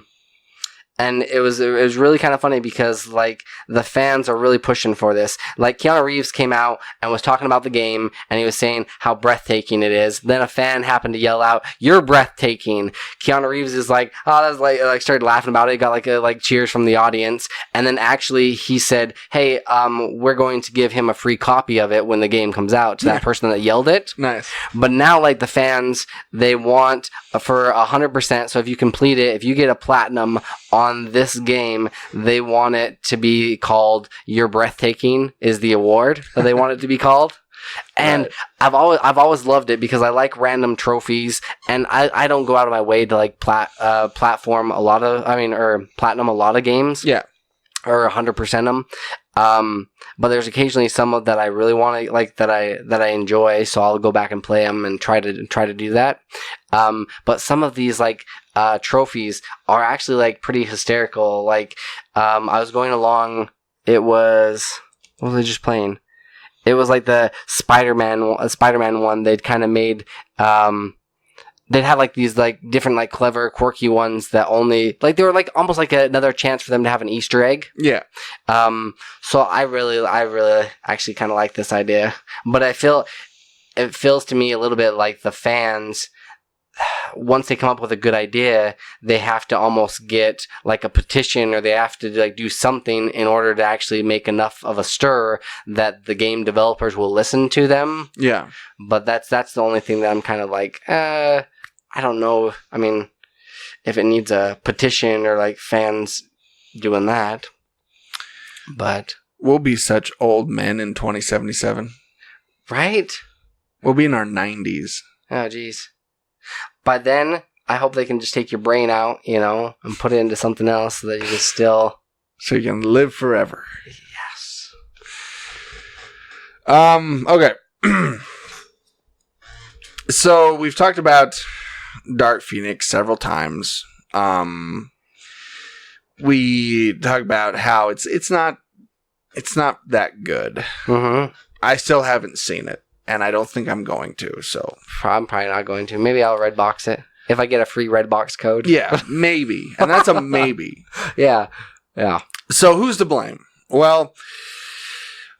And it was really kind of funny because, like, the fans are really pushing for this. Like, Keanu Reeves came out and was talking about the game, and he was saying how breathtaking it is. Then a fan happened to yell out, "You're breathtaking." Keanu Reeves is like, oh, that's like started laughing about it. Got like cheers from the audience. And then actually he said, hey, we're going to give him a free copy of it when the game comes out to that person that yelled it. Nice. But now, like, the fans, they want for 100%. So if you complete it, if you get a platinum on this game, they want it to be called "You're Breathtaking" is the award that they want it to be called. And right. I've always loved it because I like random trophies, and I don't go out of my way to like platinum a lot of games. Yeah. Or 100% them. But there's occasionally some that I really want to like that I enjoy, so I'll go back and play them and try to do that. But some of these like trophies are actually like pretty hysterical. Like I was going along, what was I just playing? It was like the Spider-Man one. They'd kind of made they'd have like these like different like clever quirky ones that only like they were like almost like another chance for them to have an Easter egg. Yeah. So I really actually kind of like this idea, but it feels to me a little bit like the fans, once they come up with a good idea, they have to almost get like a petition, or they have to like do something in order to actually make enough of a stir that the game developers will listen to them. Yeah. But that's the only thing that I'm kind of like, I don't know. I mean, if it needs a petition or like fans doing that, but We'll be such old men in 2077. Right? We'll be in our 90s. Oh, geez. By then, I hope they can just take your brain out, and put it into something else so that you can still... So you can live forever. Yes. Okay. So we've talked about Dark Phoenix several times. We talk about how it's not that good. Mm-hmm. I still haven't seen it, and I don't think I'm going to. So I'm probably not going to. Maybe I'll Redbox it if I get a free Redbox code. yeah, maybe, and that's a maybe. Yeah. So who's to blame? Well,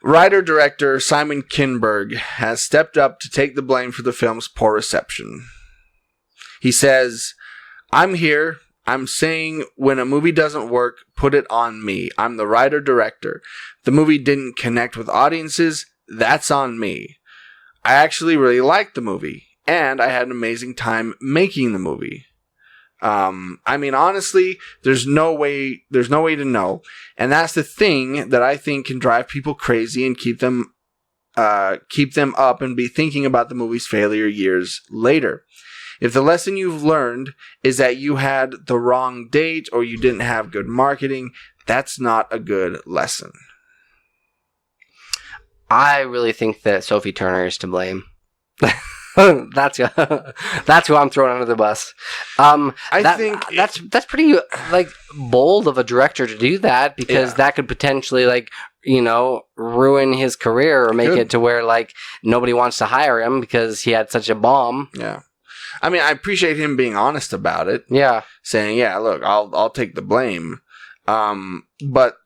writer-director Simon Kinberg has stepped up to take the blame for the film's poor reception. He says, "I'm here. I'm saying when a movie doesn't work, put it on me. I'm the writer-director. The movie didn't connect with audiences. That's on me. I actually really liked the movie, and I had an amazing time making the movie." I mean, honestly, there's no way to know. And that's the thing that I think can drive people crazy and keep them up and be thinking about the movie's failure years later. If the lesson you've learned is that you had the wrong date or you didn't have good marketing, that's not a good lesson. I really think that Sophie Turner is to blame. That's who I'm throwing under the bus. I think that's pretty bold of a director to do that, because that could potentially ruin his career or make it to where nobody wants to hire him because he had such a bomb. Yeah. I mean, I appreciate him being honest about it. Yeah. Saying, yeah, look, I'll take the blame. But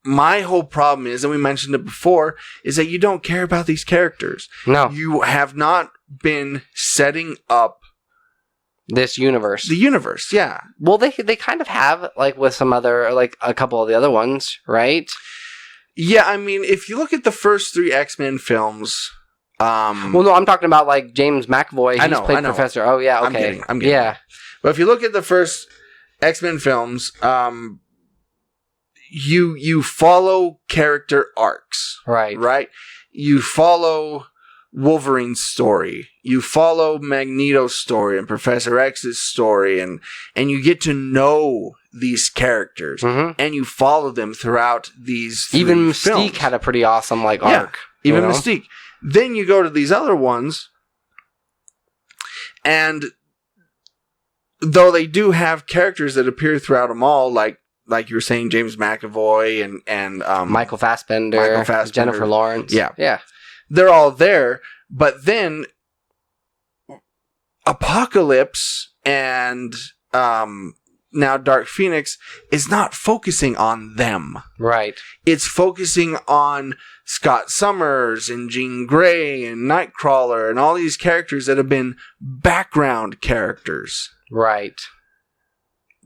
my whole problem is, and we mentioned it before, is that you don't care about these characters. No. You have not been setting up this universe. The universe, yeah. Well, they kind of have, with some other, a couple of the other ones, right? Yeah, I mean, if you look at the first 3 X-Men films... well, no, I'm talking about, James McAvoy. He's played Professor. Oh, yeah, okay. I'm getting yeah. But if you look at the first X-Men films... You follow character arcs. Right? You follow Wolverine's story. You follow Magneto's story and Professor X's story, and you get to know these characters, and you follow them throughout these 3 Even films. Mystique had a pretty awesome arc. Even Mystique. Then you go to these other ones, and though they do have characters that appear throughout them all, like you were saying, James McAvoy and Michael Fassbender, Jennifer Lawrence. Yeah. They're all there, but then Apocalypse and now Dark Phoenix is not focusing on them. Right. It's focusing on Scott Summers and Jean Grey and Nightcrawler and all these characters that have been background characters. Right.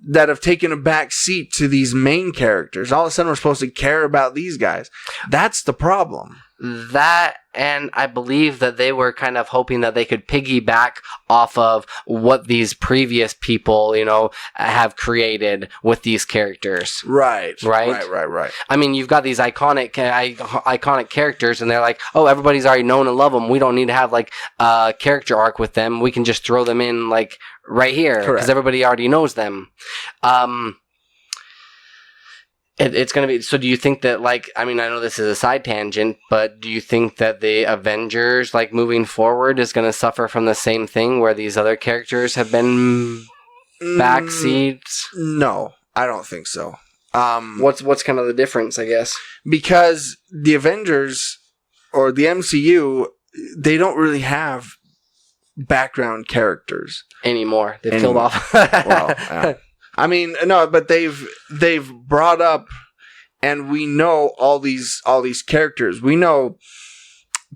That have taken a back seat to these main characters. All of a sudden we're supposed to care about these guys. That's the problem. That, and I believe that they were kind of hoping that they could piggyback off of what these previous people, have created with these characters. Right. I mean, you've got these iconic characters, and they're like, oh, everybody's already known and love them. We don't need to have a character arc with them. We can just throw them in right here because everybody already knows them. It's going to be... So do you think that, I mean, I know this is a side tangent, but do you think that the Avengers, moving forward, is going to suffer from the same thing where these other characters have been backseats? No, I don't think so. What's kind of the difference, I guess? Because the Avengers, or the MCU, they don't really have background characters. Anymore. They've killed off... I mean, no, but they've brought up, and we know all these characters. We know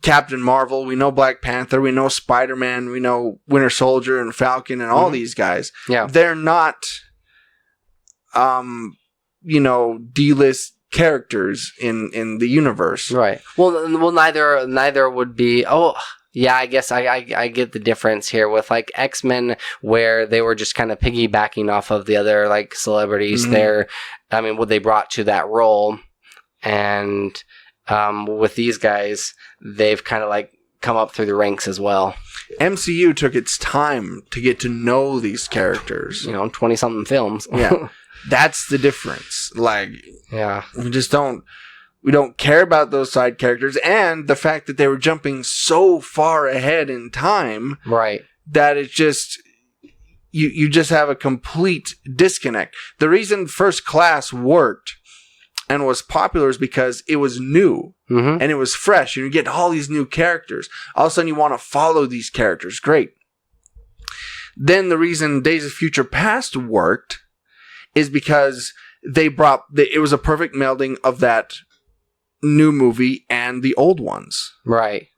Captain Marvel, we know Black Panther, we know Spider-Man, we know Winter Soldier and Falcon and all these guys. Yeah. They're not D-list characters in the universe. Right. Well neither would be yeah, I guess I get the difference here with X-Men, where they were just kind of piggybacking off of the other celebrities there. I mean, what they brought to that role. and with these guys, they've kind of like come up through the ranks as well. MCU took its time to get to know these characters. 20-something films. Yeah. That's the difference. Like, yeah. We don't care about those side characters, and the fact that they were jumping so far ahead in time, right? That it's just you just have a complete disconnect. The reason First Class worked and was popular is because it was new and it was fresh. You get all these new characters. All of a sudden, you want to follow these characters. Great. Then the reason Days of Future Past worked is because it was a perfect melding of that new movie and the old ones. Right.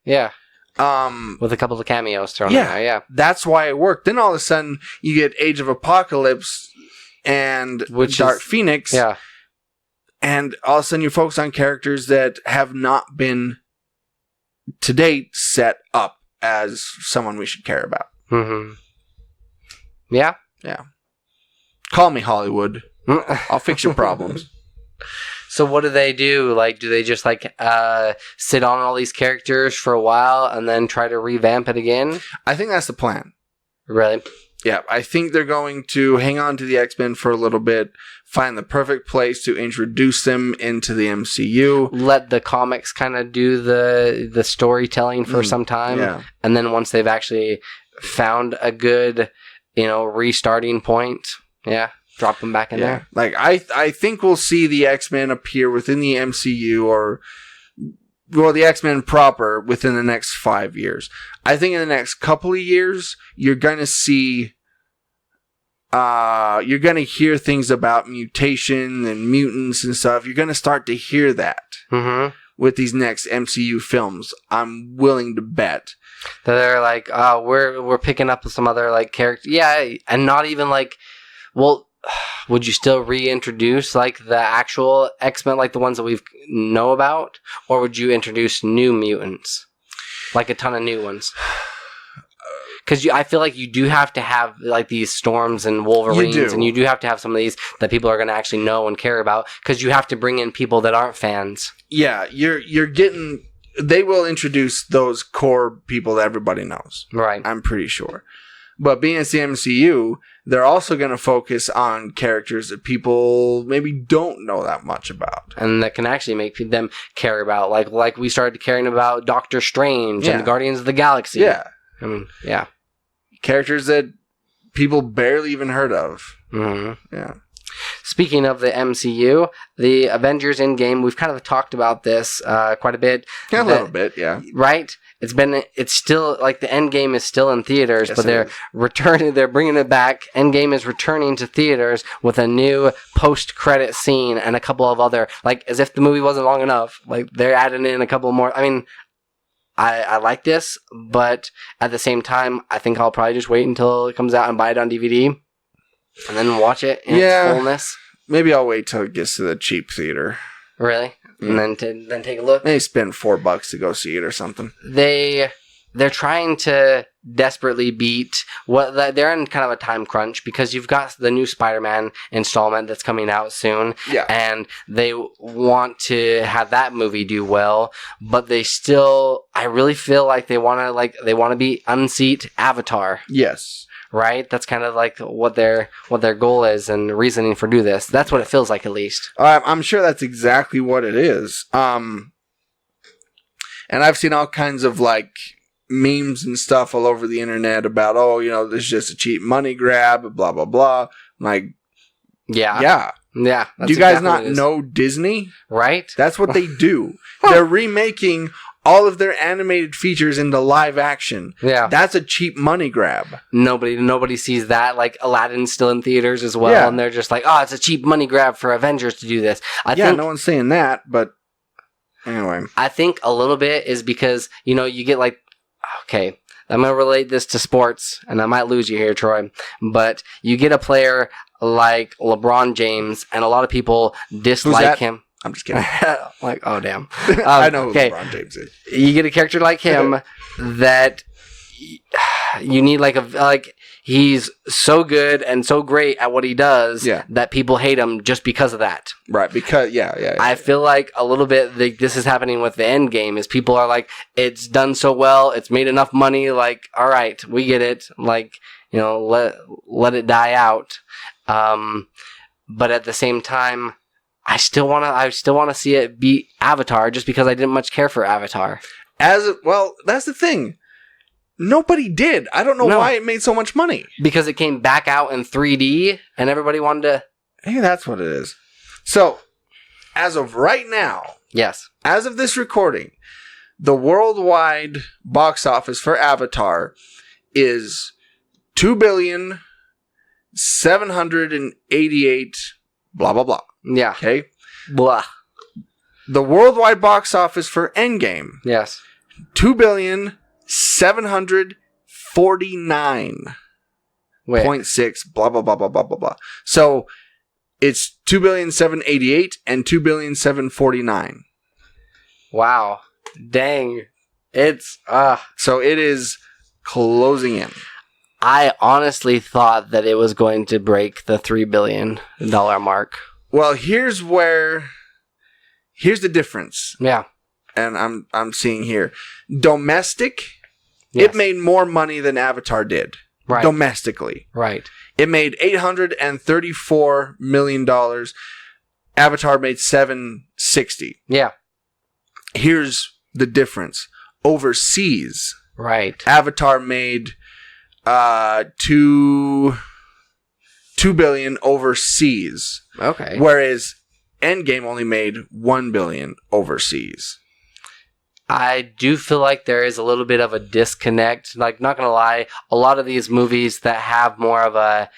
Yeah. With a couple of cameos thrown in there, yeah. That's why it worked. Then all of a sudden, you get Age of Apocalypse and Dark Phoenix. Yeah. And all of a sudden, you focus on characters that have not been, to date, set up as someone we should care about. Mm-hmm. Yeah. Yeah. Call me Hollywood. I'll fix your problems. So what do they do? Like, do they just sit on all these characters for a while and then try to revamp it again? I think that's the plan. Really? Yeah, I think they're going to hang on to the X-Men for a little bit, find the perfect place to introduce them into the MCU. Let the comics kind of do the storytelling for some time. Yeah. And then once they've actually found a good, restarting point, drop them back in there. Like, I think we'll see the X-Men appear within the MCU the X-Men proper within the next 5 years. I think in the next couple of years, you're going to see, you're going to hear things about mutation and mutants and stuff. You're going to start to hear that with these next MCU films. I'm willing to bet. They're like, oh, we're picking up some other characters. Yeah, and not even would you still reintroduce the actual X-Men, the ones that we know about, or would you introduce new mutants, a ton of new ones? Because I feel like you do have to have these Storms and Wolverines, and you do have to have some of these that people are going to actually know and care about. Because you have to bring in people that aren't fans. Yeah, you're getting. They will introduce those core people that everybody knows. Right, I'm pretty sure. But being it's the MCU, they're also going to focus on characters that people maybe don't know that much about. And that can actually make them care about. Like we started caring about Doctor Strange and Guardians of the Galaxy. Yeah. I mean, yeah. Characters that people barely even heard of. Mm-hmm. Yeah. Speaking of the MCU, the Avengers Endgame, we've kind of talked about this quite a bit. Yeah, a little bit, yeah. Right? It's still, the Endgame is still in theaters, yes, but they're bringing it back. Endgame is returning to theaters with a new post-credit scene and a couple of other, as if the movie wasn't long enough. They're adding in a couple more. I mean, I like this, but at the same time, I think I'll probably just wait until it comes out and buy it on DVD and then watch it in its fullness. Maybe I'll wait till it gets to the cheap theater. Really? And then take a look. Maybe spend $4 to go see it or something. They're trying to desperately beat they're in kind of a time crunch because you've got the new Spider-Man installment that's coming out soon. Yeah. And they want to have that movie do well, but I really feel like they want to be unseat Avatar. Yes. Right? That's kind of what their goal is and reasoning for do this. That's what it feels like, at least. I'm sure that's exactly what it is. And I've seen all kinds of memes and stuff all over the internet about, this is just a cheap money grab, blah, blah, blah. Yeah. Yeah. Do you guys not know Disney? Right? That's what they do. They're remaking all of their animated features into live action. Yeah. That's a cheap money grab. Nobody sees that. Aladdin's still in theaters as well, and they're just it's a cheap money grab for Avengers to do this. I think no one's saying that, but anyway. I think a little bit is because, you get okay, I'm going to relate this to sports, and I might lose you here, Troy, but you get a player like LeBron James, and a lot people dislike him. I'm just kidding. Oh, damn. I know who LeBron James is. You get a character like him that you need he's so good and so great at what he does that people hate him just because of that. Right, because, I feel like a little bit this is happening with the Endgame, is people are like, it's done so well, it's made enough money, like, all right, we get it, like, you know, let it die out. But at the same time, I still want to see it beat Avatar, just because I didn't much care for Avatar. Well, that's the thing. Nobody did. I don't know why it made so much money. Because it came back out in 3D and everybody wanted to... Hey, that's what it is. So, as of right now... Yes. As of this recording, the worldwide box office for Avatar is $2,788,000,000 blah, blah, blah. Yeah. Okay? Blah. The worldwide box office for Endgame. Yes. $2,749.6 blah blah blah blah blah blah blah. So it's 2,788,000,000 and 2,749,000,000. Wow. Dang. It's so it is closing in. I honestly thought that it was going to break the $3 billion mark. Well, here's the difference. Yeah. And I'm seeing here. Domestic, yes. It made more money than Avatar did. Right. Domestically. Right. It made $834 million. Avatar made $760. Yeah. Here's the difference. Overseas. Right. Avatar made $2 billion overseas. Okay. Whereas Endgame only made $1 billion overseas. I do feel like there is a little bit of a disconnect. Like, not gonna lie, a lot of these movies that have more of a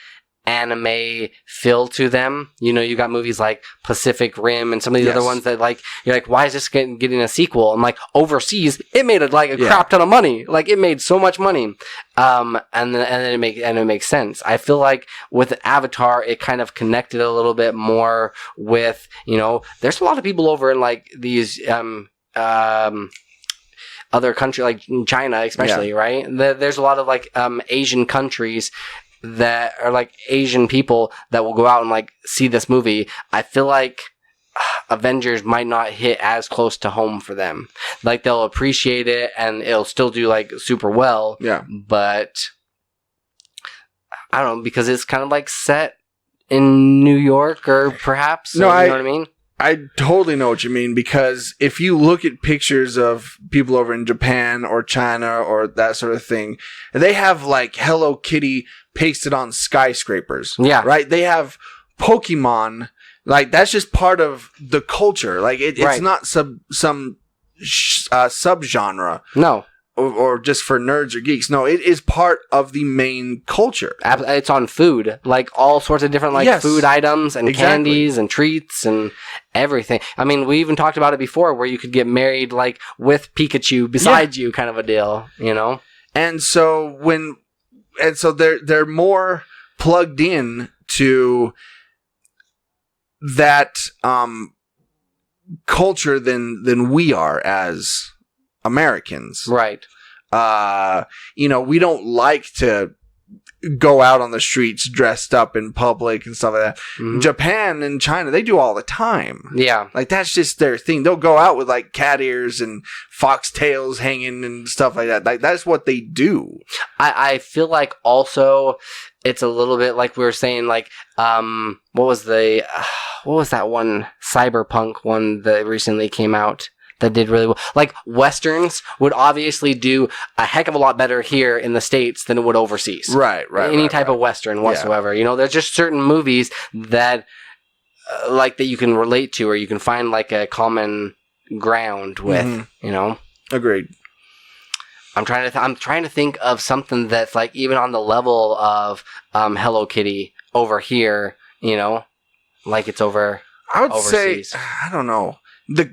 anime feel to them, you know, you got movies like Pacific Rim and some of these other ones that, like, you're like, why is this getting a sequel? And like, overseas, it made a crap ton of money. Like, it made so much money. And then it makes sense. I feel like with Avatar, it kind of connected a little bit more with, you know, there's a lot of people over in like these other country, like China especially, right? There's a lot of like Asian countries that are like Asian people that will go out and like see this movie. I feel like Avengers might not hit as close to home for them. Like, they'll appreciate it and it'll still do like super well. Yeah. But I don't know, because it's kind of like set in New York or perhaps. No, you know what I mean? I totally know what you mean, because if you look at pictures of people over in Japan or China or that sort of thing, they have like Hello Kitty pasted on skyscrapers. Yeah. Right? They have Pokemon. Like, that's just part of the culture. Like, it's not some subgenre. No. Or just for nerds or geeks. No, it is part of the main culture. It's on food, like all sorts of different food items and candies and treats and everything. I mean, we even talked about it before, where you could get married like with Pikachu beside you, kind of a deal, you know. And so they're more plugged in to that culture than we are as Americans. Right. You know, we don't like to go out on the streets dressed up in public and stuff like that. Mm-hmm. Japan and China, they do all the time. Yeah. Like, that's just their thing. They'll go out with like cat ears and fox tails hanging and stuff like that. Like, that's what they do. I feel like also it's a little bit like we were saying, like, what was that one Cyberpunk one that recently came out that did really well? Like, Westerns would obviously do a heck of a lot better here in the States than it would overseas. Right. Any type of Western whatsoever. Yeah. You know, there's just certain movies that, that you can relate to, or you can find like a common ground with, you know? Agreed. I'm trying to think of something that's like even on the level of Hello Kitty over here, you know? Like, it's over I would overseas. say, I don't know.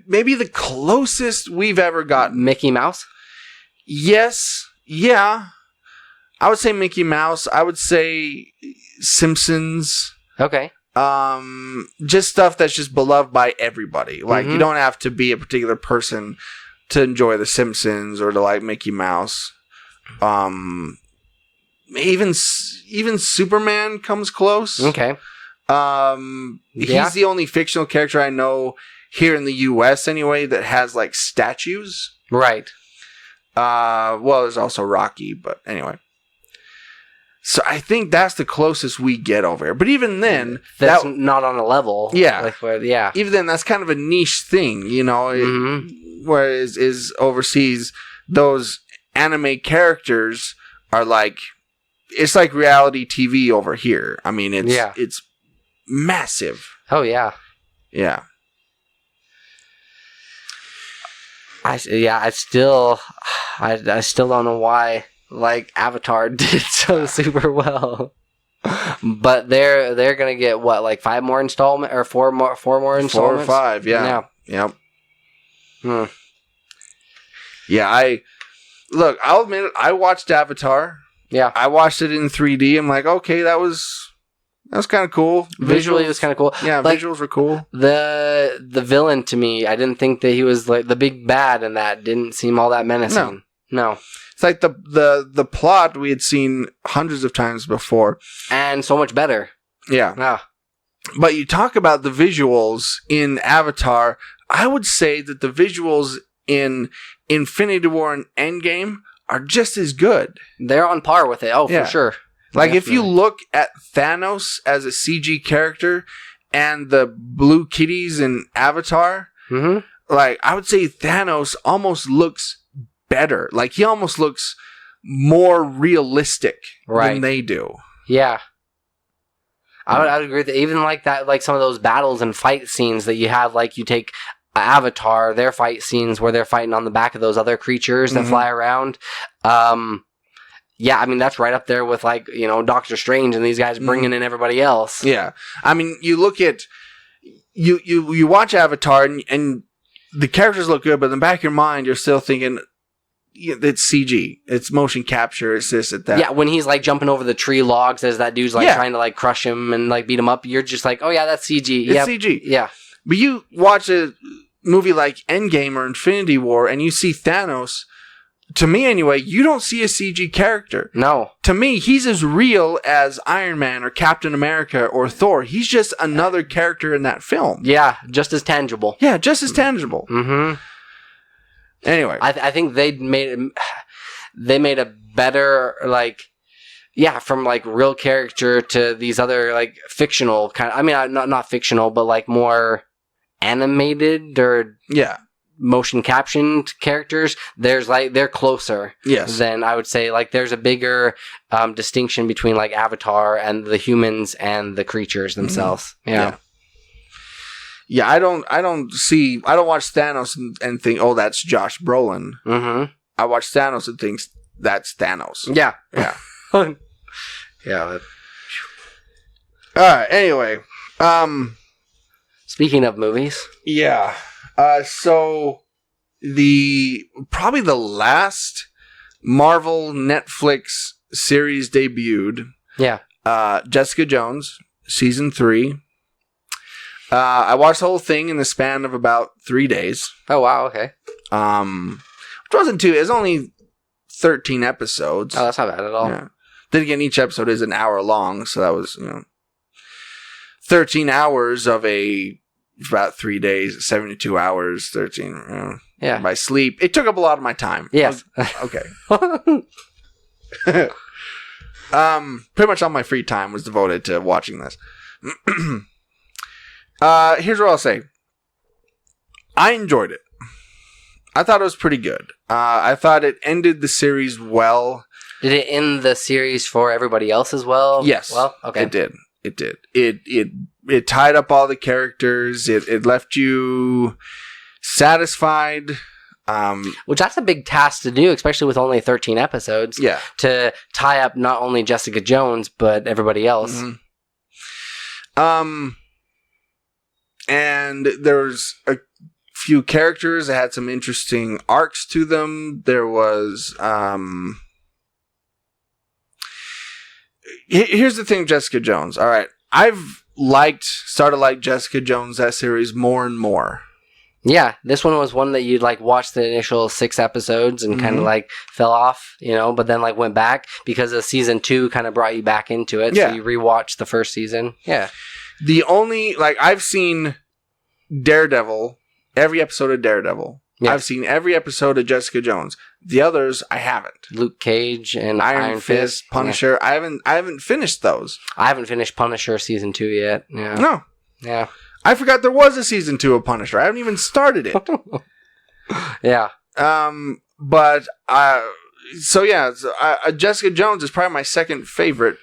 Maybe the closest we've ever gotten. Mickey Mouse? Yes. Yeah. I would say Mickey Mouse. I would say Simpsons. Okay. Just stuff that's just beloved by everybody. Like, you don't have to be a particular person to enjoy The Simpsons or to like Mickey Mouse. even Superman comes close. Okay. He's the only fictional character I know here in the U.S. anyway that has like statues. Right. Well, there's also Rocky, but anyway. So I think that's the closest we get over here. But even then, that's not on a level. Yeah. Like where, yeah. Even then, that's kind of a niche thing, you know. Whereas is overseas, those anime characters are like, it's like reality TV over here. I mean, it's massive. Oh yeah. Yeah. I still don't know why like Avatar did so super well. But they're gonna get what, like 5 more installment or 4 more installments? 4 or 5, yeah. Yep. Yeah, I'll admit it, I watched Avatar. Yeah. I watched it in 3D. I'm like, okay, that was kind of cool. Visually, it was kind of cool. Yeah, like, visuals were cool. The villain to me, I didn't think that he was like the big bad, and that didn't seem all that menacing. No. It's like the plot we had seen hundreds of times before, and so much better. Yeah. But you talk about the visuals in Avatar. I would say that the visuals in Infinity War and Endgame are just as good. They're on par with it. Oh, for sure. Like, if you look at Thanos as a CG character and the blue kitties in Avatar, like, I would say Thanos almost looks better. Like, he almost looks more realistic than they do. Yeah. I would agree with that. Even like that, like some of those battles and fight scenes that you have, like you take Avatar, their fight scenes where they're fighting on the back of those other creatures that fly around. Yeah, I mean, that's right up there with, like, you know, Doctor Strange and these guys bringing in everybody else. Yeah. I mean, you look at... You watch Avatar and the characters look good, but in the back of your mind, you're still thinking, it's CG. It's motion capture. It's this, it's that. Yeah, when he's, like, jumping over the tree logs as that dude's, like, trying to, like, crush him and, like, beat him up, you're just like, oh, yeah, that's CG. It's CG. Yeah. But you watch a movie like Endgame or Infinity War and you see Thanos... To me, anyway, you don't see a CG character. No. To me, he's as real as Iron Man or Captain America or Thor. He's just another character in that film. Yeah, just as tangible. Yeah, just as tangible. Anyway. I think they made a better, like... Yeah, from, like, real character to these other, like, fictional kind of... I mean, not fictional, but, like, more animated or... Yeah. Motion captioned characters, they're closer than I would say. Like, there's a bigger distinction between, like, Avatar and the humans and the creatures themselves. Yeah. I don't watch Thanos and think, oh, that's Josh Brolin. I watch Thanos and think that's Thanos. Yeah. Yeah. Alright, anyway. Speaking of movies. Yeah. So probably the last Marvel Netflix series debuted. Yeah. Jessica Jones, season 3. I watched the whole thing in the span of about 3 days. Oh wow, okay. Which wasn't too. It was only 13 episodes. Oh, that's not bad at all. Yeah. Then again, each episode is an hour long, so that was 13 hours of about 3 days, 72 hours, 13. By sleep. It took up a lot of my time. Yes. Okay. Pretty much all my free time was devoted to watching this. Here's what I'll say. I enjoyed it. I thought it was pretty good. I thought it ended the series well. Did it end the series for everybody else as well? Yes. Well, okay. It did. It tied up all the characters. It left you satisfied. Which that's a big task to do, especially with only 13 episodes. Yeah. To tie up not only Jessica Jones, but everybody else. And there's a few characters that had some interesting arcs to them. There was... Here's the thing with Jessica Jones. All right. I've started like Jessica Jones, that series, more and more. Yeah, this one was one that you'd like watch the initial 6 episodes and kind of like fell off, but then like went back because of season 2 kind of brought you back into it. Yeah. So you rewatched the first season. Yeah. The only, I've seen Daredevil, every episode of Daredevil. Yeah. I've seen every episode of Jessica Jones. The others, I haven't. Luke Cage and Iron Fist, Punisher. Yeah. I haven't finished those. I haven't finished Punisher season 2 yet. Yeah. No. Yeah. I forgot there was a season 2 of Punisher. I haven't even started it. Yeah. But Jessica Jones is probably my second favorite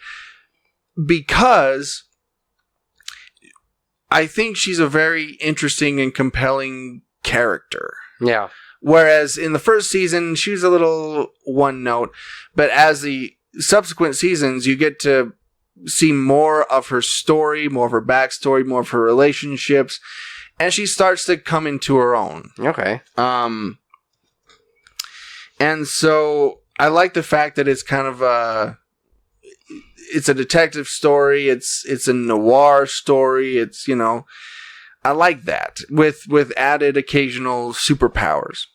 because I think she's a very interesting and compelling character. Yeah. Whereas in the first season, she was a little one note, but as the subsequent seasons, you get to see more of her story, more of her backstory, more of her relationships, and she starts to come into her own. Okay. And so I like the fact that it's kind of it's a detective story. It's a noir story. It's, I like that with added occasional superpowers.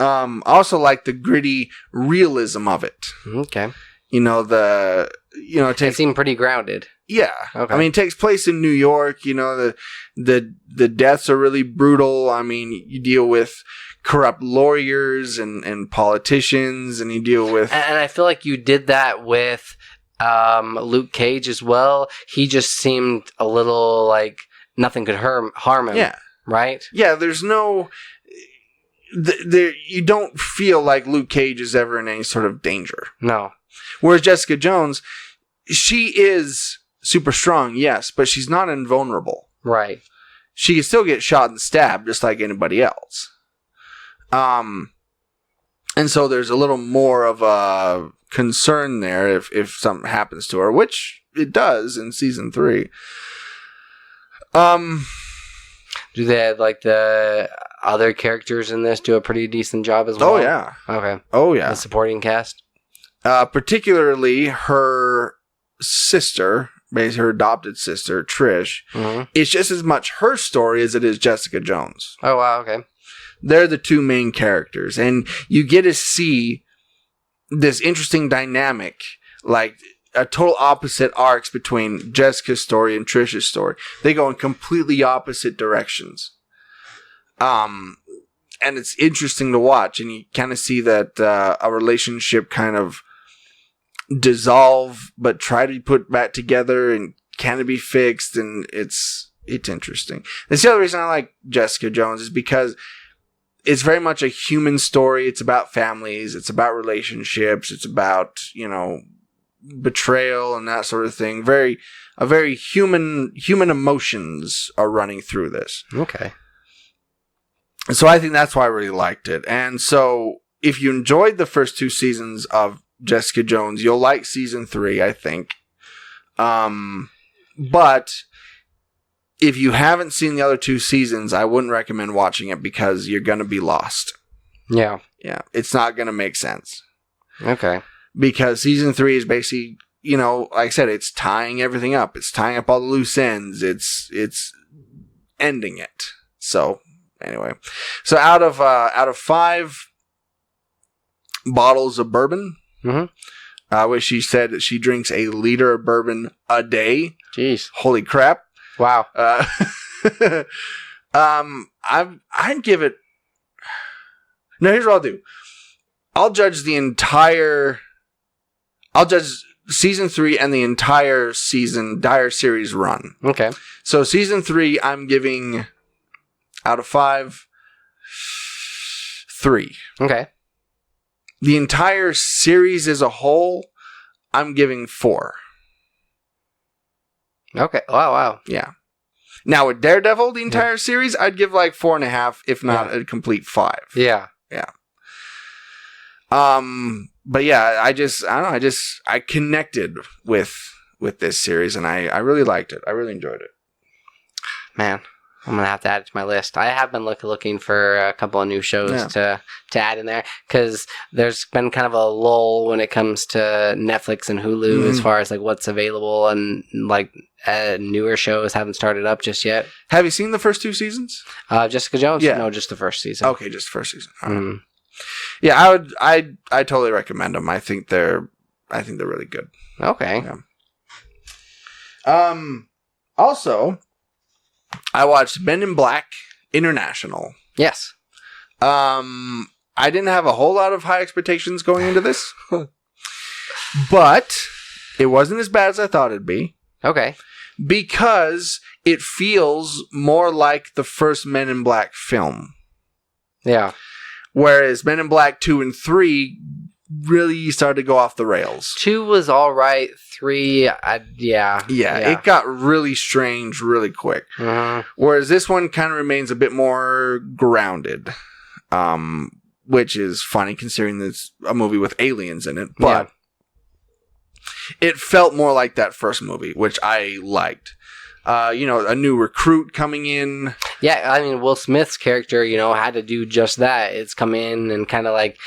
I also like the gritty realism of it. Okay. It seemed pretty grounded. Yeah. Okay. I mean, it takes place in New York. The deaths are really brutal. I mean, you deal with corrupt lawyers and politicians, and you deal with... And I feel like you did that with Luke Cage as well. He just seemed a little like nothing could harm him. Yeah. Right? Yeah, there's no... you don't feel like Luke Cage is ever in any sort of danger. No. Whereas Jessica Jones, she is super strong, yes, but she's not invulnerable. Right. She can still get shot and stabbed just like anybody else. And so there's a little more of a concern there if something happens to her, which it does in season 3. Do they have, like, the other characters in this do a pretty decent job as well? Oh, yeah. Okay. Oh, yeah. The supporting cast? Particularly her sister, basically her adopted sister, Trish. Mm-hmm. It's just as much her story as it is Jessica Jones. Oh, wow, okay. They're the two main characters, and you get to see this interesting dynamic, like a total opposite arcs between Jessica's story and Trish's story. They go in completely opposite directions. And it's interesting to watch, and you kind of see that a relationship kind of dissolve, but try to be put back together and kind of be fixed, and it's interesting. That's the other reason I like Jessica Jones, is because it's very much a human story. It's about families. It's about relationships. It's about, betrayal and that sort of thing. A very human emotions are running through this. Okay. So I think that's why I really liked it. And so if you enjoyed the first 2 seasons of Jessica Jones, you'll like season 3, I think. But if you haven't seen the other 2 seasons, I wouldn't recommend watching it because you're going to be lost. Yeah. Yeah. It's not going to make sense. Okay. Because season 3 is basically, like I said, it's tying everything up. It's tying up all the loose ends. It's ending it. So anyway, so out of 5 bottles of bourbon, which she said that she drinks a liter of bourbon a day. Jeez. Holy crap. Wow. I'd give it. No, here's what I'll do. I'll judge season 3 and the entire dire series run. Okay. So season 3, I'm giving out of 5, 3. Okay. The entire series as a whole, I'm giving 4. Okay. Wow. Yeah. Now with Daredevil, the entire series, I'd give like 4.5, if not a complete 5. Yeah. Yeah. But yeah, I connected with this series, and I really liked it. I really enjoyed it. Man, I'm gonna have to add it to my list. I have been looking for a couple of new shows to add in there because there's been kind of a lull when it comes to Netflix and Hulu as far as like what's available, and like newer shows haven't started up just yet. Have you seen the first 2 seasons? Jessica Jones? Yeah. No, just the first season. Okay, just the first season. Right. Yeah, I totally recommend them. I think they're really good. Okay. Yeah. Also, I watched Men in Black International. Yes. I didn't have a whole lot of high expectations going into this, but it wasn't as bad as I thought it'd be. Okay. Because it feels more like the first Men in Black film. Yeah. Whereas Men in Black 2 and 3 really started to go off the rails. 2 was all right. 3, yeah, it got really strange really quick. Whereas this one kind of remains a bit more grounded, which is funny considering it's a movie with aliens in it. But it felt more like that first movie, which I liked. A new recruit coming in. Yeah, I mean, Will Smith's character, had to do just that. It's come in and kind of like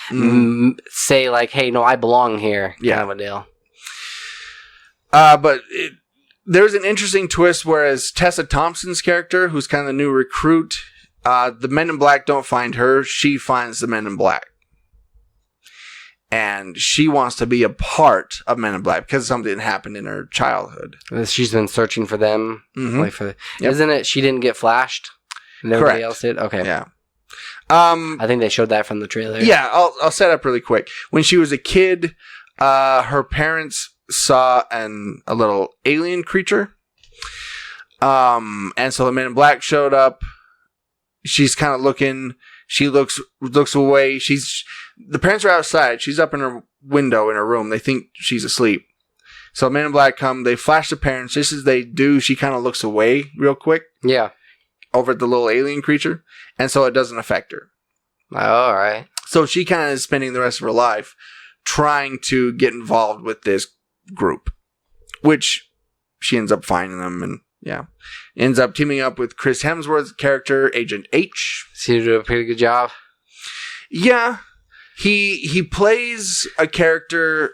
say like, hey, no, I belong here. Kind of a deal. But there's an interesting twist, whereas Tessa Thompson's character, who's kind of the new recruit, the Men in Black don't find her. She finds the Men in Black. And she wants to be a part of Men in Black because something happened in her childhood. She's been searching for them. Isn't it? She didn't get flashed. Nobody else did. Okay. Yeah. I think they showed that from the trailer. Yeah. I'll set up really quick. When she was a kid, her parents saw a little alien creature. And so the Men in Black showed up. She's kind of looking. She looks away. The parents are outside. She's up in her window in her room. They think she's asleep. So Men in Black come. They flash the parents. Just as they do, she kind of looks away real quick. Yeah. Over at the little alien creature. And so it doesn't affect her. All right. So she kind of is spending the rest of her life trying to get involved with this group. Which she ends up finding them and ends up teaming up with Chris Hemsworth's character, Agent H. Seems to do a pretty good job. Yeah. He plays a character.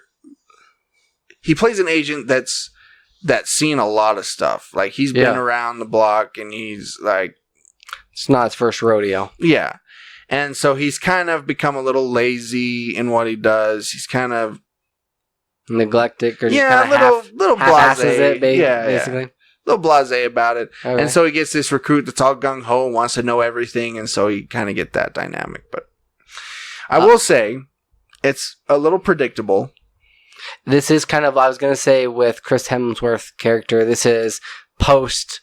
He plays an agent that's seen a lot of stuff. Like he's been around the block, and he's like, it's not his first rodeo. Yeah, and so he's kind of become a little lazy in what he does. He's kind of neglected, or just kind of little blasé. Basically. A little blasé about it. Okay. And so he gets this recruit that's all gung-ho and wants to know everything, and so you kind of get that dynamic. But I will say, it's a little predictable. This is kind of, I was going to say, with Chris Hemsworth's character, this is post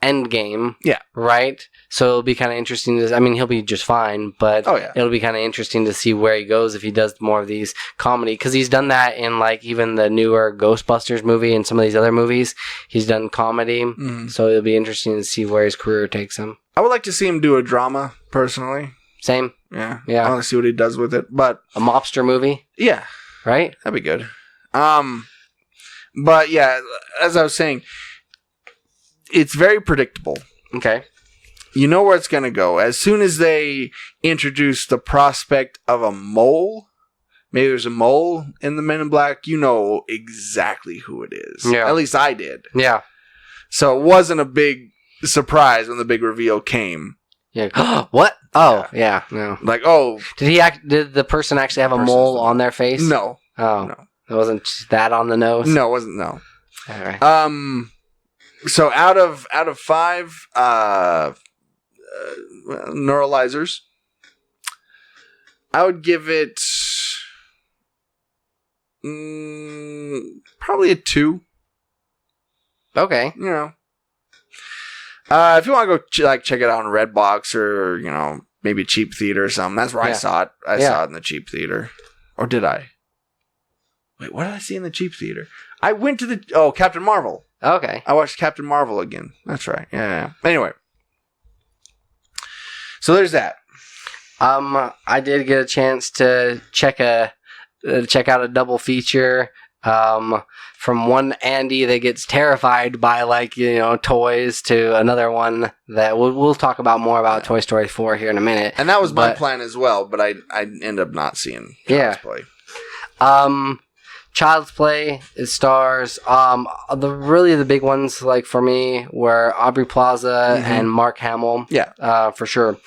Endgame. Yeah. Right? So it'll be kind of interesting to, I mean, he'll be just fine, but it'll be kind of interesting to see where he goes if he does more of these comedy, because he's done that in like even the newer Ghostbusters movie and some of these other movies. He's done comedy, so it'll be interesting to see where his career takes him. I would like to see him do a drama, personally. Same. Yeah. I want to see what he does with it, but a mobster movie? Yeah. Right? That'd be good. But yeah, as I was saying, it's very predictable. Okay. You know where it's going to go. As soon as they introduce the prospect of a mole, maybe there's a mole in the Men in Black, you know exactly who it is. Yeah. At least I did. Yeah. So it wasn't a big surprise when the big reveal came. Yeah. What? Oh, yeah. No. Like, oh. Did the person actually have a mole on their face? No. Oh. No. It wasn't that on the nose? No, it wasn't. No. All right. So out of 5 neuralizers, I would give it probably a 2. Okay. You know, if you want to go check it out on Redbox or maybe Cheap Theater or something, that's where I saw it. I saw it in the Cheap Theater, or did I? Wait, what did I see in the Cheap Theater? I went to Captain Marvel. Okay. I watched Captain Marvel again. That's right. Yeah. Anyway. So there's that. I did get a chance to check out a double feature From one Andy that gets terrified by toys to another one that we'll talk about more about Toy Story 4 here in a minute. And that was my plan as well, but I end up not seeing Child's Play. Child's Play stars the big ones for me were Aubrey Plaza and Mark Hamill. Yeah, for sure.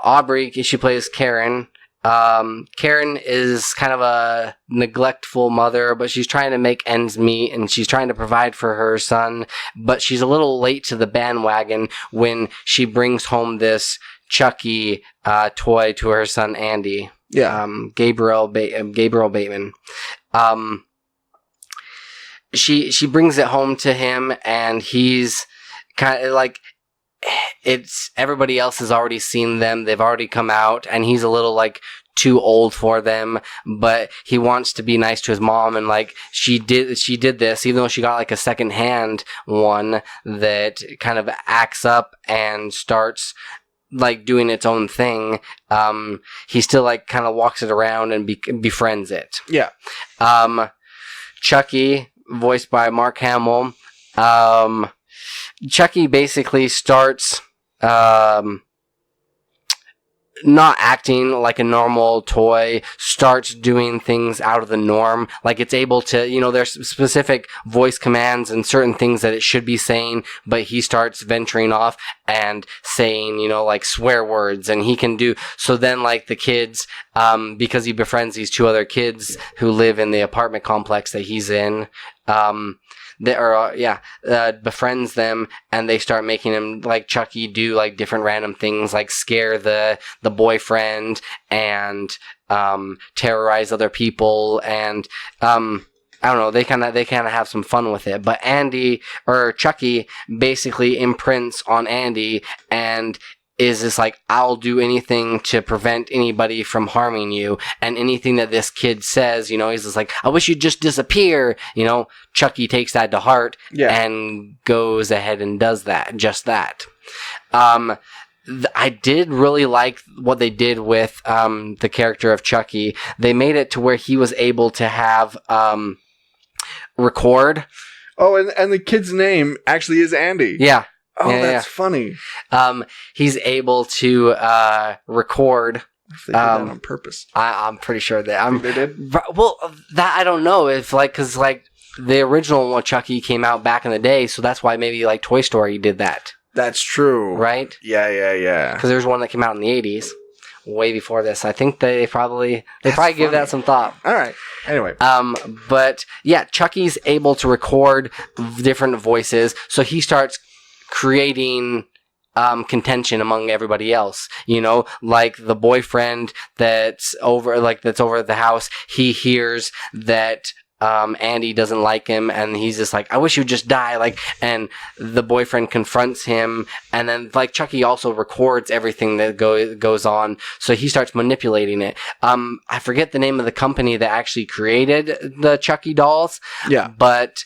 Aubrey, she plays Karen. Karen is kind of a neglectful mother, but she's trying to make ends meet and she's trying to provide for her son, but she's a little late to the bandwagon when she brings home this Chucky toy to her son Andy. Yeah. Gabriel Bateman. She brings it home to him and he's kind of it's everybody else has already seen them. They've already come out and he's a little too old for them, but he wants to be nice to his mom and she did this even though she got a second-hand one that kind of acts up and starts doing its own thing. He still kind of walks it around and befriends it. Yeah. Chucky, voiced by Mark Hamill. Chucky basically starts not acting like a normal toy, starts doing things out of the norm. It's able to, there's specific voice commands and certain things that it should be saying, but he starts venturing off and saying, swear words, and he can do, so then the kids, because he befriends these two other kids who live in the apartment complex that he's in, befriends them and they start making him Chucky do different random things scare the boyfriend and terrorize other people and I don't know, they kind of have some fun with it, but Chucky basically imprints on Andy and is just I'll do anything to prevent anybody from harming you, and anything that this kid says, he's just I wish you'd just disappear, Chucky takes that to heart and goes ahead and does just that. I did really like what they did with the character of Chucky. They made it to where he was able to have record. Oh, and the kid's name actually is Andy. Yeah. Oh, that's funny. He's able to record. If they did that on purpose. I'm pretty sure that they did. Well, that I don't know if because the original one Chucky came out back in the day, so that's why maybe Toy Story did that. That's true. Right? Yeah. Because there's one that came out in the 80s, way before this. I think they probably give that some thought. All right. Anyway. But yeah, Chucky's able to record different voices, so he starts creating contention among everybody else, the boyfriend that's over at the house, he hears that Andy doesn't like him and he's just I wish you'd just die, and the boyfriend confronts him, and then Chucky also records everything that goes on, so he starts manipulating it. I forget the name of the company that actually created the Chucky dolls, but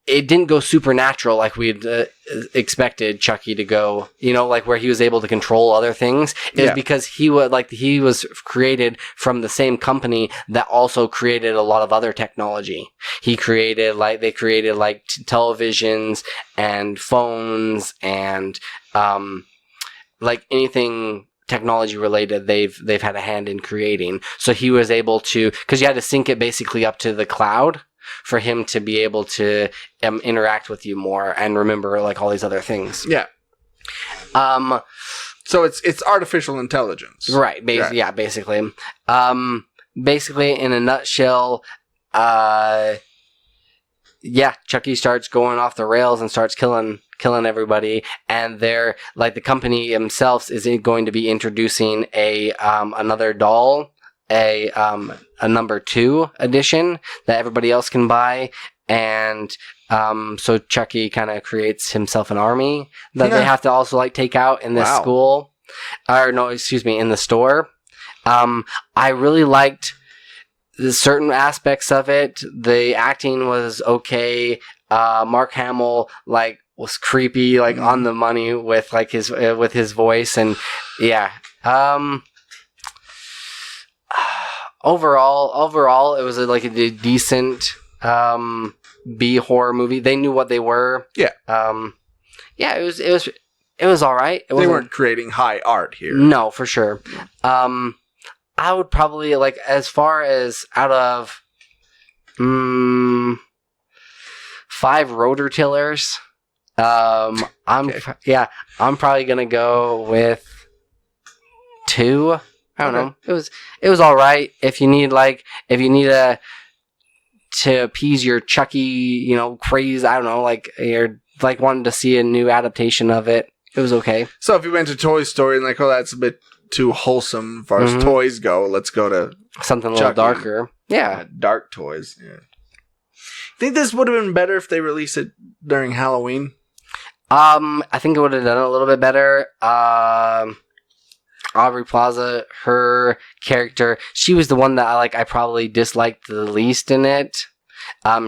it didn't go supernatural like we'd expected Chucky to go, where he was able to control other things. It was because he was created from the same company that also created a lot of other technology. They created televisions and phones and anything technology related they've had a hand in creating. So he was able to, because you had to sync it basically up to the cloud for him to be able to interact with you more and remember all these other things. Yeah. So it's artificial intelligence. Right. Basically. Basically, in a nutshell, Chucky starts going off the rails and starts killing everybody, and they're the company themselves is going to be introducing another doll, a number 2 edition that everybody else can buy, and so Chucky kind of creates himself an army that they have to also take out in this school, in the store. I really liked certain aspects of it. The acting was okay. Mark Hamill was creepy, on the money with his voice, and overall, it was like a decent B horror movie. They knew what they were. Yeah. Yeah, it was all right. They weren't creating high art here. No, for sure. I would probably like, as far as out of 5 rotor tillers. I'm probably gonna go with 2. I don't know. It was all right. If you need to appease your Chucky, craze, I don't know, like you're like wanting to see a new adaptation of it. It was okay. So if you went to Toy Story and like, oh, that's a bit too wholesome as far as toys go, let's go to something a little darker. Yeah. Dark toys. Yeah. Think this would have been better if they released it during Halloween? I think it would have done it a little bit better. Aubrey Plaza, her character, she was the one that I probably disliked the least in it.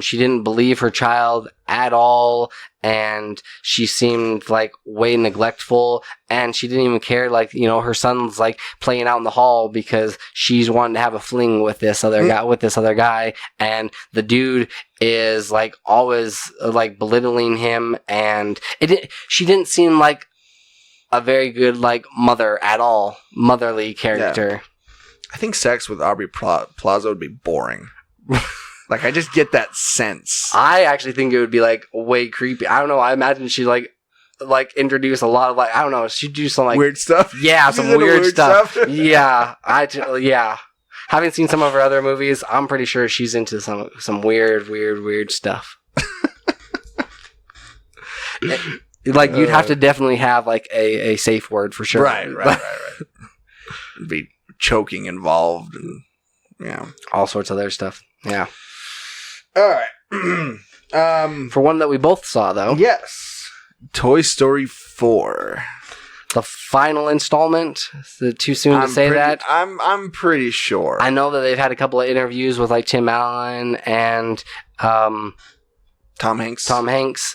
She didn't believe her child at all, and she seemed like way neglectful, and she didn't even care, her son's playing out in the hall because she's wanting to have a fling with this other guy, and the dude is always belittling him, and she didn't seem like a very good mother at all, motherly character. Yeah. I think sex with Aubrey Plaza would be boring. I just get that sense. I actually think it would be way creepy. I don't know. I imagine she introduce a lot of I don't know. She'd do some weird stuff. Yeah, some weird stuff. Yeah, yeah. Having seen some of her other movies, I'm pretty sure she's into some weird stuff. You'd have to definitely have a safe word for sure. Right. There'd be choking involved and all sorts of other stuff. Yeah. All right. For one that we both saw, though. Yes. Toy Story 4. The final installment. Is it too soon to say that? I'm pretty sure. I know that they've had a couple of interviews with Tim Allen and Tom Hanks.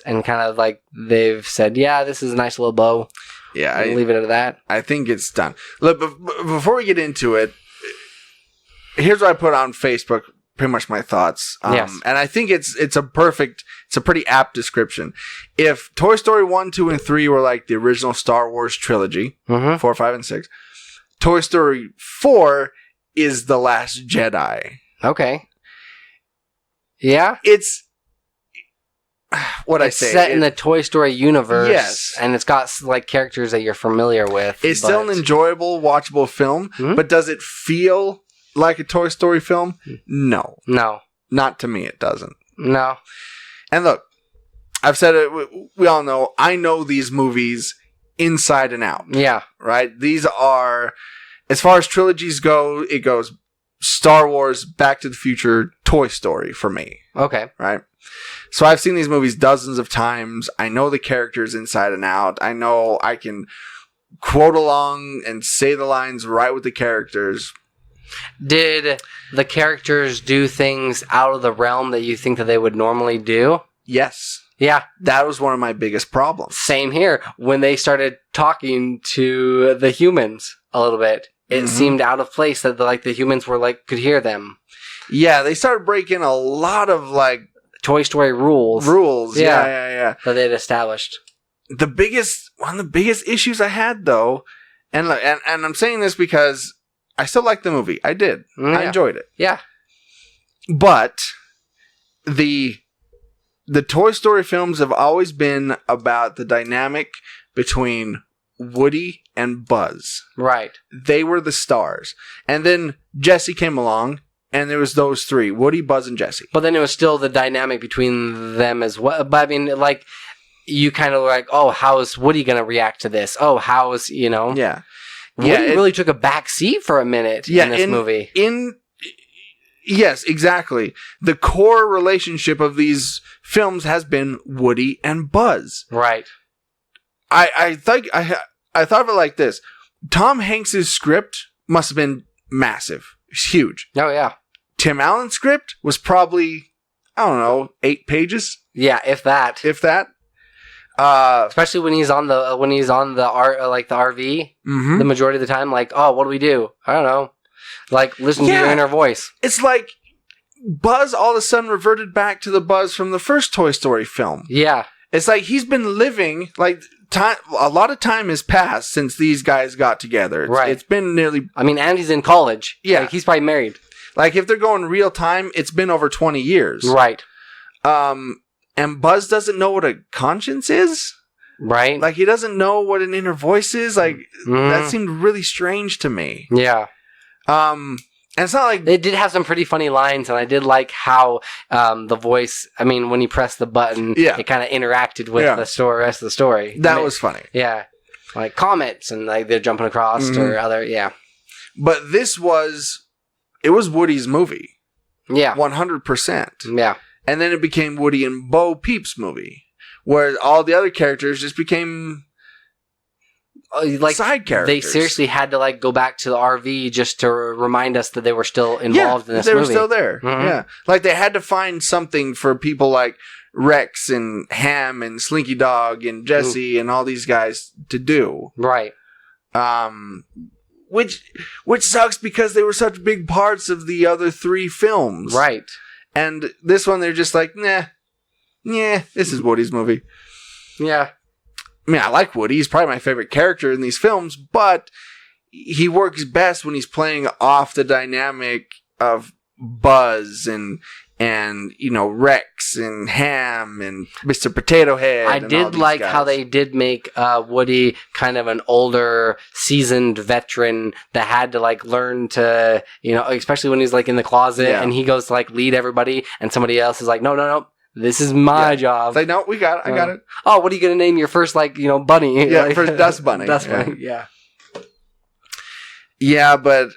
And kind of they've said, yeah, this is a nice little bow. Yeah. I'll leave it at that. I think it's done. Look, before we get into it, here's what I put on Facebook. Pretty much my thoughts. Yes. And I think it's a pretty apt description. If Toy Story 1, 2, and 3 were the original Star Wars trilogy, 4, 5, and 6, Toy Story 4 is The Last Jedi. Okay. Yeah? It's It's set in the Toy Story universe. Yes. And it's got characters that you're familiar with. It's still an enjoyable, watchable film, but does it feel like a Toy Story film? No. Not to me, it doesn't. No. And look, I've said it, we all know, I know these movies inside and out. Yeah. Right? These are, as far as trilogies go, it goes Star Wars, Back to the Future, Toy Story for me. Okay. Right? So I've seen these movies dozens of times. I know the characters inside and out. I know I can quote along and say the lines right with the characters. Did the characters do things out of the realm that you think that they would normally do? Yes. Yeah. That was one of my biggest problems. Same here. When they started talking to the humans a little bit, it seemed out of place that the humans were could hear them. Yeah, they started breaking a lot of Toy Story rules. Yeah. That they'd established. One of the biggest issues I had though, and I'm saying this because I still like the movie. I did. Yeah. I enjoyed it. Yeah. But the Toy Story films have always been about the dynamic between Woody and Buzz. Right. They were the stars. And then Jessie came along, and there was those three, Woody, Buzz, and Jessie. But then it was still the dynamic between them as well. But I mean, you kind of oh, how is Woody going to react to this? Oh, how is, Yeah. Woody really took a back seat for a minute in this movie. Yes, exactly. The core relationship of these films has been Woody and Buzz. Right. I thought of it like this. Tom Hanks' script must have been massive. It's huge. Oh, yeah. Tim Allen's script was probably, 8 pages. Yeah, if that. Especially when he's on the the RV, the majority of the time, oh, what do we do? I don't know. Like, listen to your inner voice. It's like Buzz all of a sudden reverted back to the Buzz from the first Toy Story film. Yeah. It's like he's been living, like, time. A lot of time has passed since these guys got together. It's been nearly... I mean, Andy's in college. Yeah. Like, he's probably married. Like, if they're going real time, it's been over 20 years. Right. And Buzz doesn't know what a conscience is. Right. Like, he doesn't know what an inner voice is. Like, that seemed really strange to me. Yeah. And it's not like... They did have some pretty funny lines, and I did like how the voice, I mean, when he pressed the button, it kind of interacted with the rest of the story. That was funny. Yeah. Like comets, and like they're jumping across or other, But this was... It was Woody's movie. Yeah. 100%. Yeah. And then it became Woody and Bo Peep's movie, where all the other characters just became... like side characters. They seriously had to like go back to the RV just to remind us that they were still involved in this movie. They were still there. Yeah, like they had to find something for people like Rex and Ham and Slinky Dog and Jesse and all these guys to do. Right. Which sucks because they were such big parts of the other 3 films. Right. And this one they're just like, nah, this is Woody's movie. Yeah. I mean, I like Woody. He's probably my favorite character in these films, but he works best when he's playing off the dynamic of Buzz and you know, Rex and Ham and Mr. Potato Head. I did like how they did make Woody kind of an older, seasoned veteran that had to like learn to, you know, especially when he's like in the closet and he goes to like lead everybody and somebody else is like, no. This is my job. It's like, no, we got it. I got it. Oh, what are you going to name your first, like, you know, bunny? Yeah, like, first Dust Bunny. Dust Bunny, yeah. Yeah, but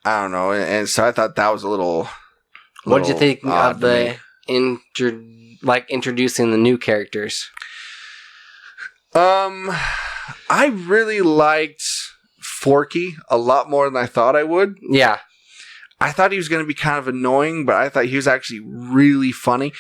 I don't know. And so I thought that was a little... What did you think of the introducing the new characters? I really liked Forky a lot more than I thought I would. Yeah. I thought he was going to be kind of annoying, but I thought he was actually really funny.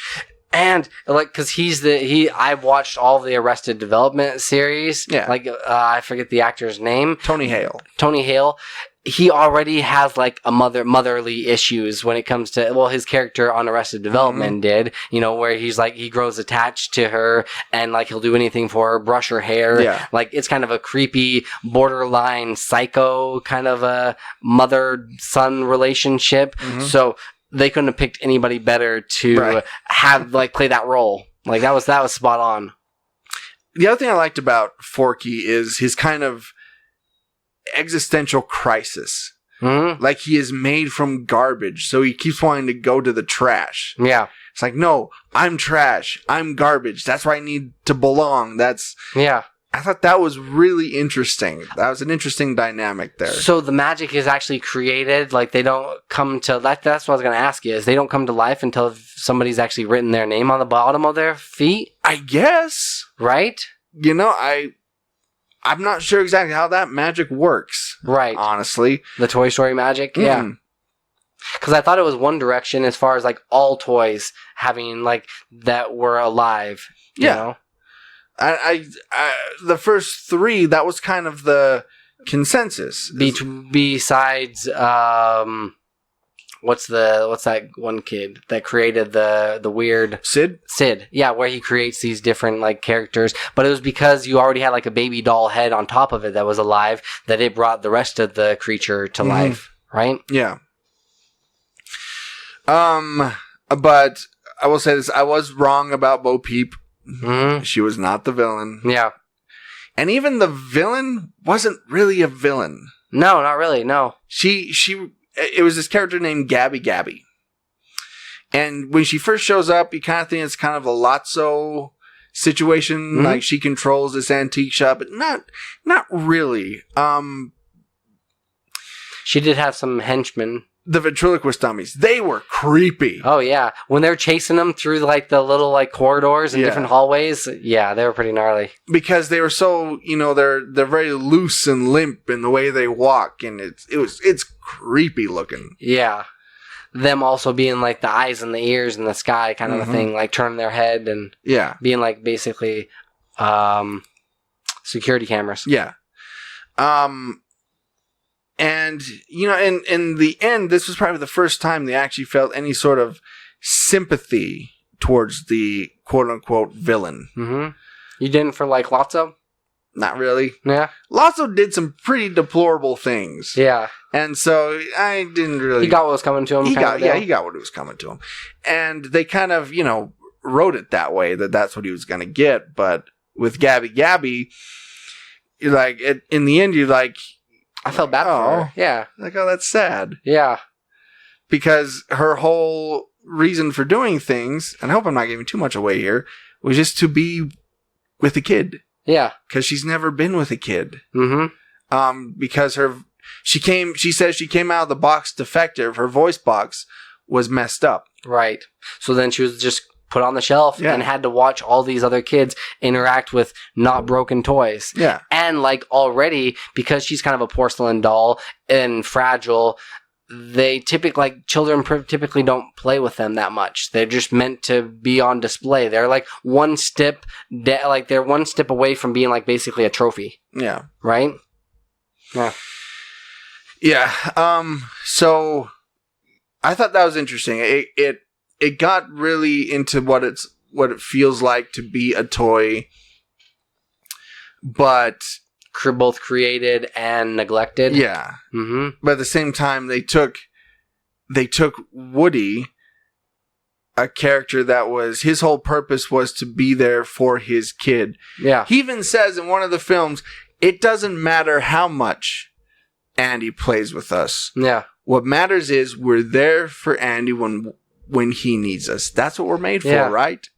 And like, cause I've watched all the Arrested Development series. Yeah. Like, I forget the actor's name. Tony Hale. He already has like a motherly issues when it comes to, well, his character on Arrested Development did, you know, where he's like, he grows attached to her and like he'll do anything for her, brush her hair. Yeah. Like it's kind of a creepy, borderline psycho kind of a mother-son relationship. So they couldn't have picked anybody better to have like play that role. Like that was spot on. The other thing I liked about Forky is his kind of existential crisis. Like he is made from garbage, so he keeps wanting to go to the trash. Yeah. It's like, no, I'm trash. I'm garbage. That's where I need to belong. I thought that was really interesting. That was an interesting dynamic there. So the magic is actually created, like they don't come to life. That's what I was going to ask you, is they don't come to life until somebody's actually written their name on the bottom of their feet? I guess. Right? You know, I'm not sure exactly how that magic works. Right. Honestly. The Toy Story magic? Yeah. Because I thought it was one direction as far as like all toys having like that were alive. You know? I the first 3, that was kind of the consensus. Besides, what's that one kid that created the weird Sid? Yeah, where he creates these different like characters, but it was because you already had like a baby doll head on top of it that was alive that it brought the rest of the creature to life, right? Yeah. But I will say this: I was wrong about Bo Peep. She was not the villain. Yeah. And even the villain wasn't really a villain. No, not really, no. It was this character named Gabby Gabby. And when she first shows up, you kind of think it's kind of a Lotso situation. Like she controls this antique shop, but not really. She did have some henchmen. The ventriloquist dummies, they were creepy. Oh yeah, when they're chasing them through like the little like corridors and different hallways, yeah, they were pretty gnarly. Because they were so, you know, they're very loose and limp in the way they walk, and it's creepy looking. Yeah, them also being like the eyes and the ears in the sky kind of a thing, like turning their head and being like basically security cameras. Yeah. And, you know, in the end, this was probably the first time they actually felt any sort of sympathy towards the quote-unquote villain. Mm-hmm. You didn't for, like, Lotso? Not really. Yeah. Lotso did some pretty deplorable things. Yeah. And so I didn't really... He got what was coming to him. He got what was coming to him. And they kind of, you know, wrote it that way, that's what he was going to get. But with Gabby, you're like, in the end, you're like... I felt bad for her. Yeah. Like, oh, that's sad. Yeah. Because her whole reason for doing things, and I hope I'm not giving too much away here, was just to be with a kid. Yeah. Because she's never been with a kid. Mm-hmm. Because she says she came out of the box defective. Her voice box was messed up. Right. So then she was just put on the shelf and had to watch all these other kids interact with not broken toys. Yeah. And like already, because she's kind of a porcelain doll and fragile, children typically don't play with them that much. They're just meant to be on display. They're like one step away from being like basically a trophy. Yeah. Right? Yeah. Yeah. So I thought that was interesting. It got really into what it feels like to be a toy, but both created and neglected. Yeah. Mm-hmm. But at the same time, they took Woody, a character that was his whole purpose was to be there for his kid. Yeah. He even says in one of the films, it doesn't matter how much Andy plays with us. Yeah. What matters is we're there for Andy when he needs us. That's what we're made for, right?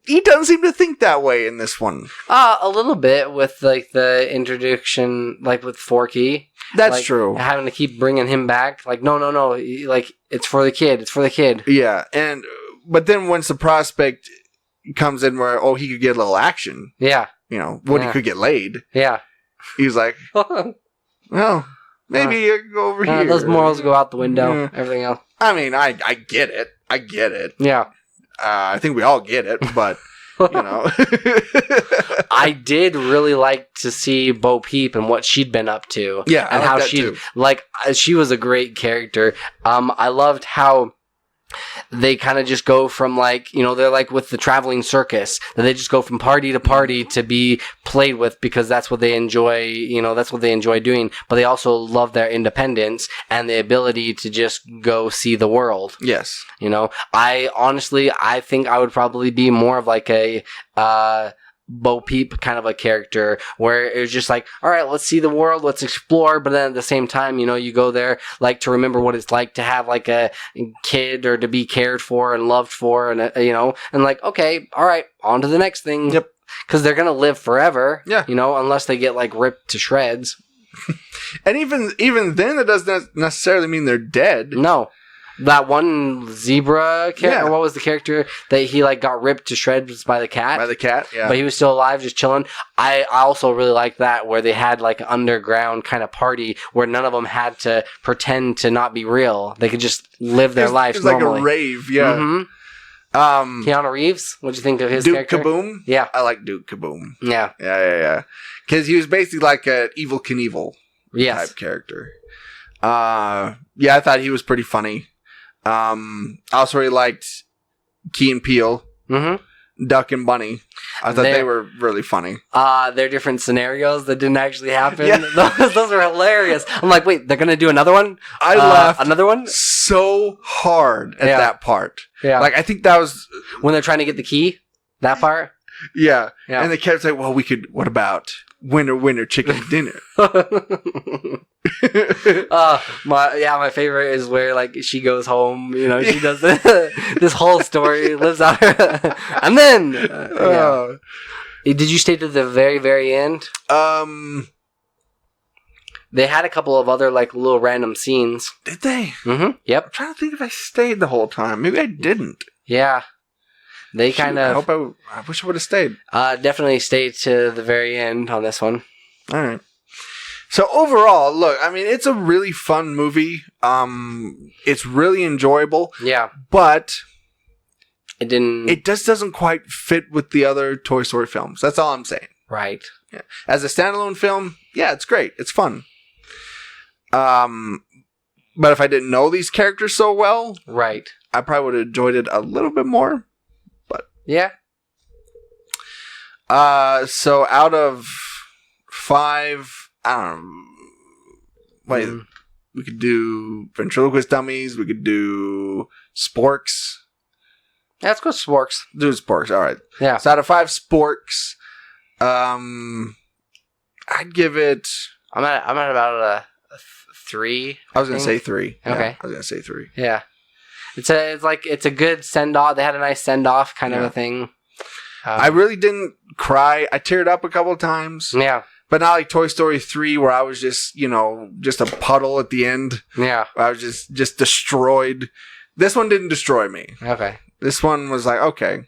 He doesn't seem to think that way in this one. A little bit with like the introduction, like with Forky. That's like, true. Having to keep bringing him back. Like, no. Like, it's for the kid. It's for the kid. Yeah. But then once the prospect comes in where, he could get a little action. Yeah. You know, Woody could get laid. Yeah. He's like, well, maybe you go over here. Those morals go out the window. Everything else. I mean, I get it. I get it. Yeah. I think we all get it, but, you know. I did really like to see Bo Peep and what she'd been up to. Yeah, and how she was a great character. I loved how they kind of just go from like, you know, they're like with the traveling circus, that they just go from party to party to be played with because that's what they enjoy, you know, that's what they enjoy doing. But they also love their independence and the ability to just go see the world. Yes. You know, I think I would probably be more of like a, Bo Peep kind of a character where it was just like, all right, let's see the world, let's explore, but then at the same time, you know, you go there like to remember what it's like to have like a kid or to be cared for and loved for, and you know, and like, okay, all right, on to the next thing. Yep. Because they're gonna live forever. Yeah. You know, unless they get like ripped to shreds. And even then, that doesn't necessarily mean they're dead. No. That one zebra character, what was the character that he like got ripped to shreds by the cat? By the cat, yeah. But he was still alive, just chilling. I also really liked that, where they had like an underground kind of party where none of them had to pretend to not be real. They could just live their lives normally. It was like a rave, yeah. Mm-hmm. Keanu Reeves, what'd you think of his Duke character? Kaboom? Yeah. I like Duke Kaboom. Yeah. Yeah. Because he was basically like an Evel Knievel type character. I thought he was pretty funny. I also really liked Key and Peele, Duck and Bunny. I thought they were really funny. They're different scenarios that didn't actually happen. Yeah. Those are hilarious. I'm like, wait, they're gonna do another one? I laughed another one so hard at that part. Yeah, like I think that was when they're trying to get the key. That part. Yeah. And they kept saying, "Well, we could. What about winner chicken dinner?" My favorite is where like she goes home, you know, she does this whole story, lives out her, and then did you stay to the very, very end? They had a couple of other like little random scenes. Did they? Mm-hmm. Yep. I'm trying to think if I stayed the whole time. Maybe I didn't. Yeah. They kind of. I wish I would have stayed. Definitely stayed to the very end on this one. All right. So overall, look, I mean, it's a really fun movie. It's really enjoyable. Yeah. But it just doesn't quite fit with the other Toy Story films. That's all I'm saying. Right. Yeah. As a standalone film, yeah, it's great. It's fun. But if I didn't know these characters so well, Right. I probably would have enjoyed it a little bit more. Yeah. So out of 5, I don't know. Wait, we could do ventriloquist dummies. We could do sporks. Yeah, let's go sporks. Do sporks. All right. Yeah. So out of 5 sporks, I'd give it. I'm at about a 3. I was gonna say 3. Okay. Yeah, I was gonna say 3. Yeah. It's a good send off. They had a nice send off kind of a thing. I really didn't cry. I teared up a couple of times. Yeah. But not like Toy Story 3 where I was just, just a puddle at the end. Yeah. I was just destroyed. This one didn't destroy me. Okay. This one was like, okay.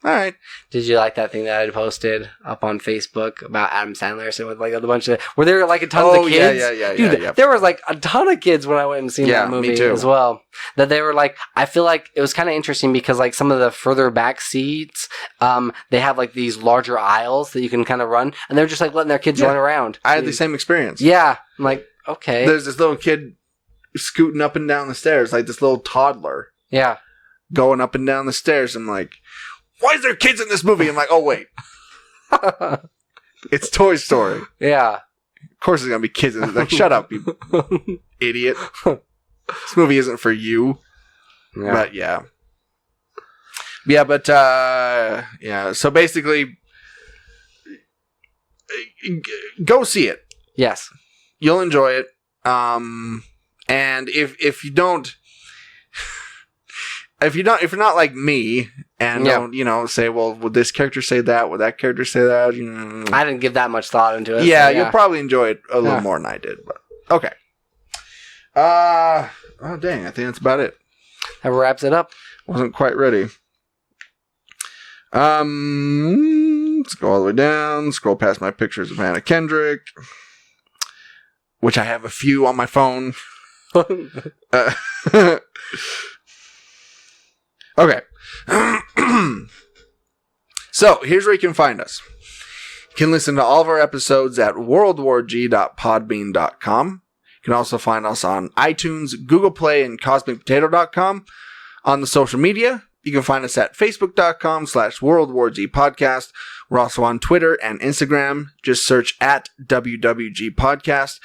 All right. Did you like that thing that I posted up on Facebook about Adam Sandler? So with like a bunch of, were there like a ton of kids? Yeah. There was like a ton of kids when I went and seen that movie me too. as well. That they were like, I feel like it was kind of interesting because like some of the further back seats, they have like these larger aisles that you can kind of run, and they're just like letting their kids run around. I had the same experience. Yeah. I'm like, okay. There's this little kid scooting up and down the stairs, like this little toddler Yeah. going up and down the stairs. I'm like, why is there kids in this movie? I'm like, oh, wait. It's Toy Story. Yeah. Of course there's going to be kids in it. Like, shut up, you idiot. This movie isn't for you. Yeah. But, yeah. Yeah, but, yeah. So, basically, go see it. Yes. You'll enjoy it. And if you don't... If you're not like me and don't, say, well, would this character say that? Would that character say that? I didn't give that much thought into it. Yeah, so you'll probably enjoy it a little more than I did. But okay. Oh dang, I think that's about it. That wraps it up. Wasn't quite ready. Let's go all the way down. Scroll past my pictures of Anna Kendrick, which I have a few on my phone. Okay. So, here's where you can find us. You can listen to all of our episodes at worldwarg.podbean.com. You can also find us on iTunes, Google Play, and cosmicpotato.com. On the social media, you can find us at facebook.com/worldwargpodcast. We're also on Twitter and Instagram. Just search at WWG Podcast.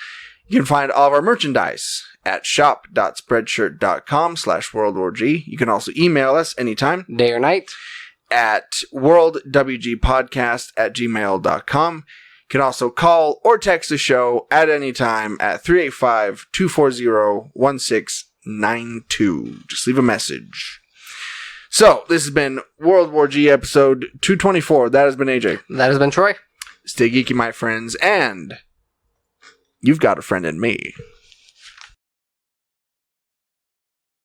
You can find all of our merchandise at shop.spreadshirt.com/worldwarg. You can also email us anytime. Day or night. At worldwgpodcast@gmail.com. You can also call or text the show at any time at 385-240-1692. Just leave a message. So, this has been World War G episode 224. That has been AJ. That has been Troy. Stay geeky, my friends, and you've got a friend in me.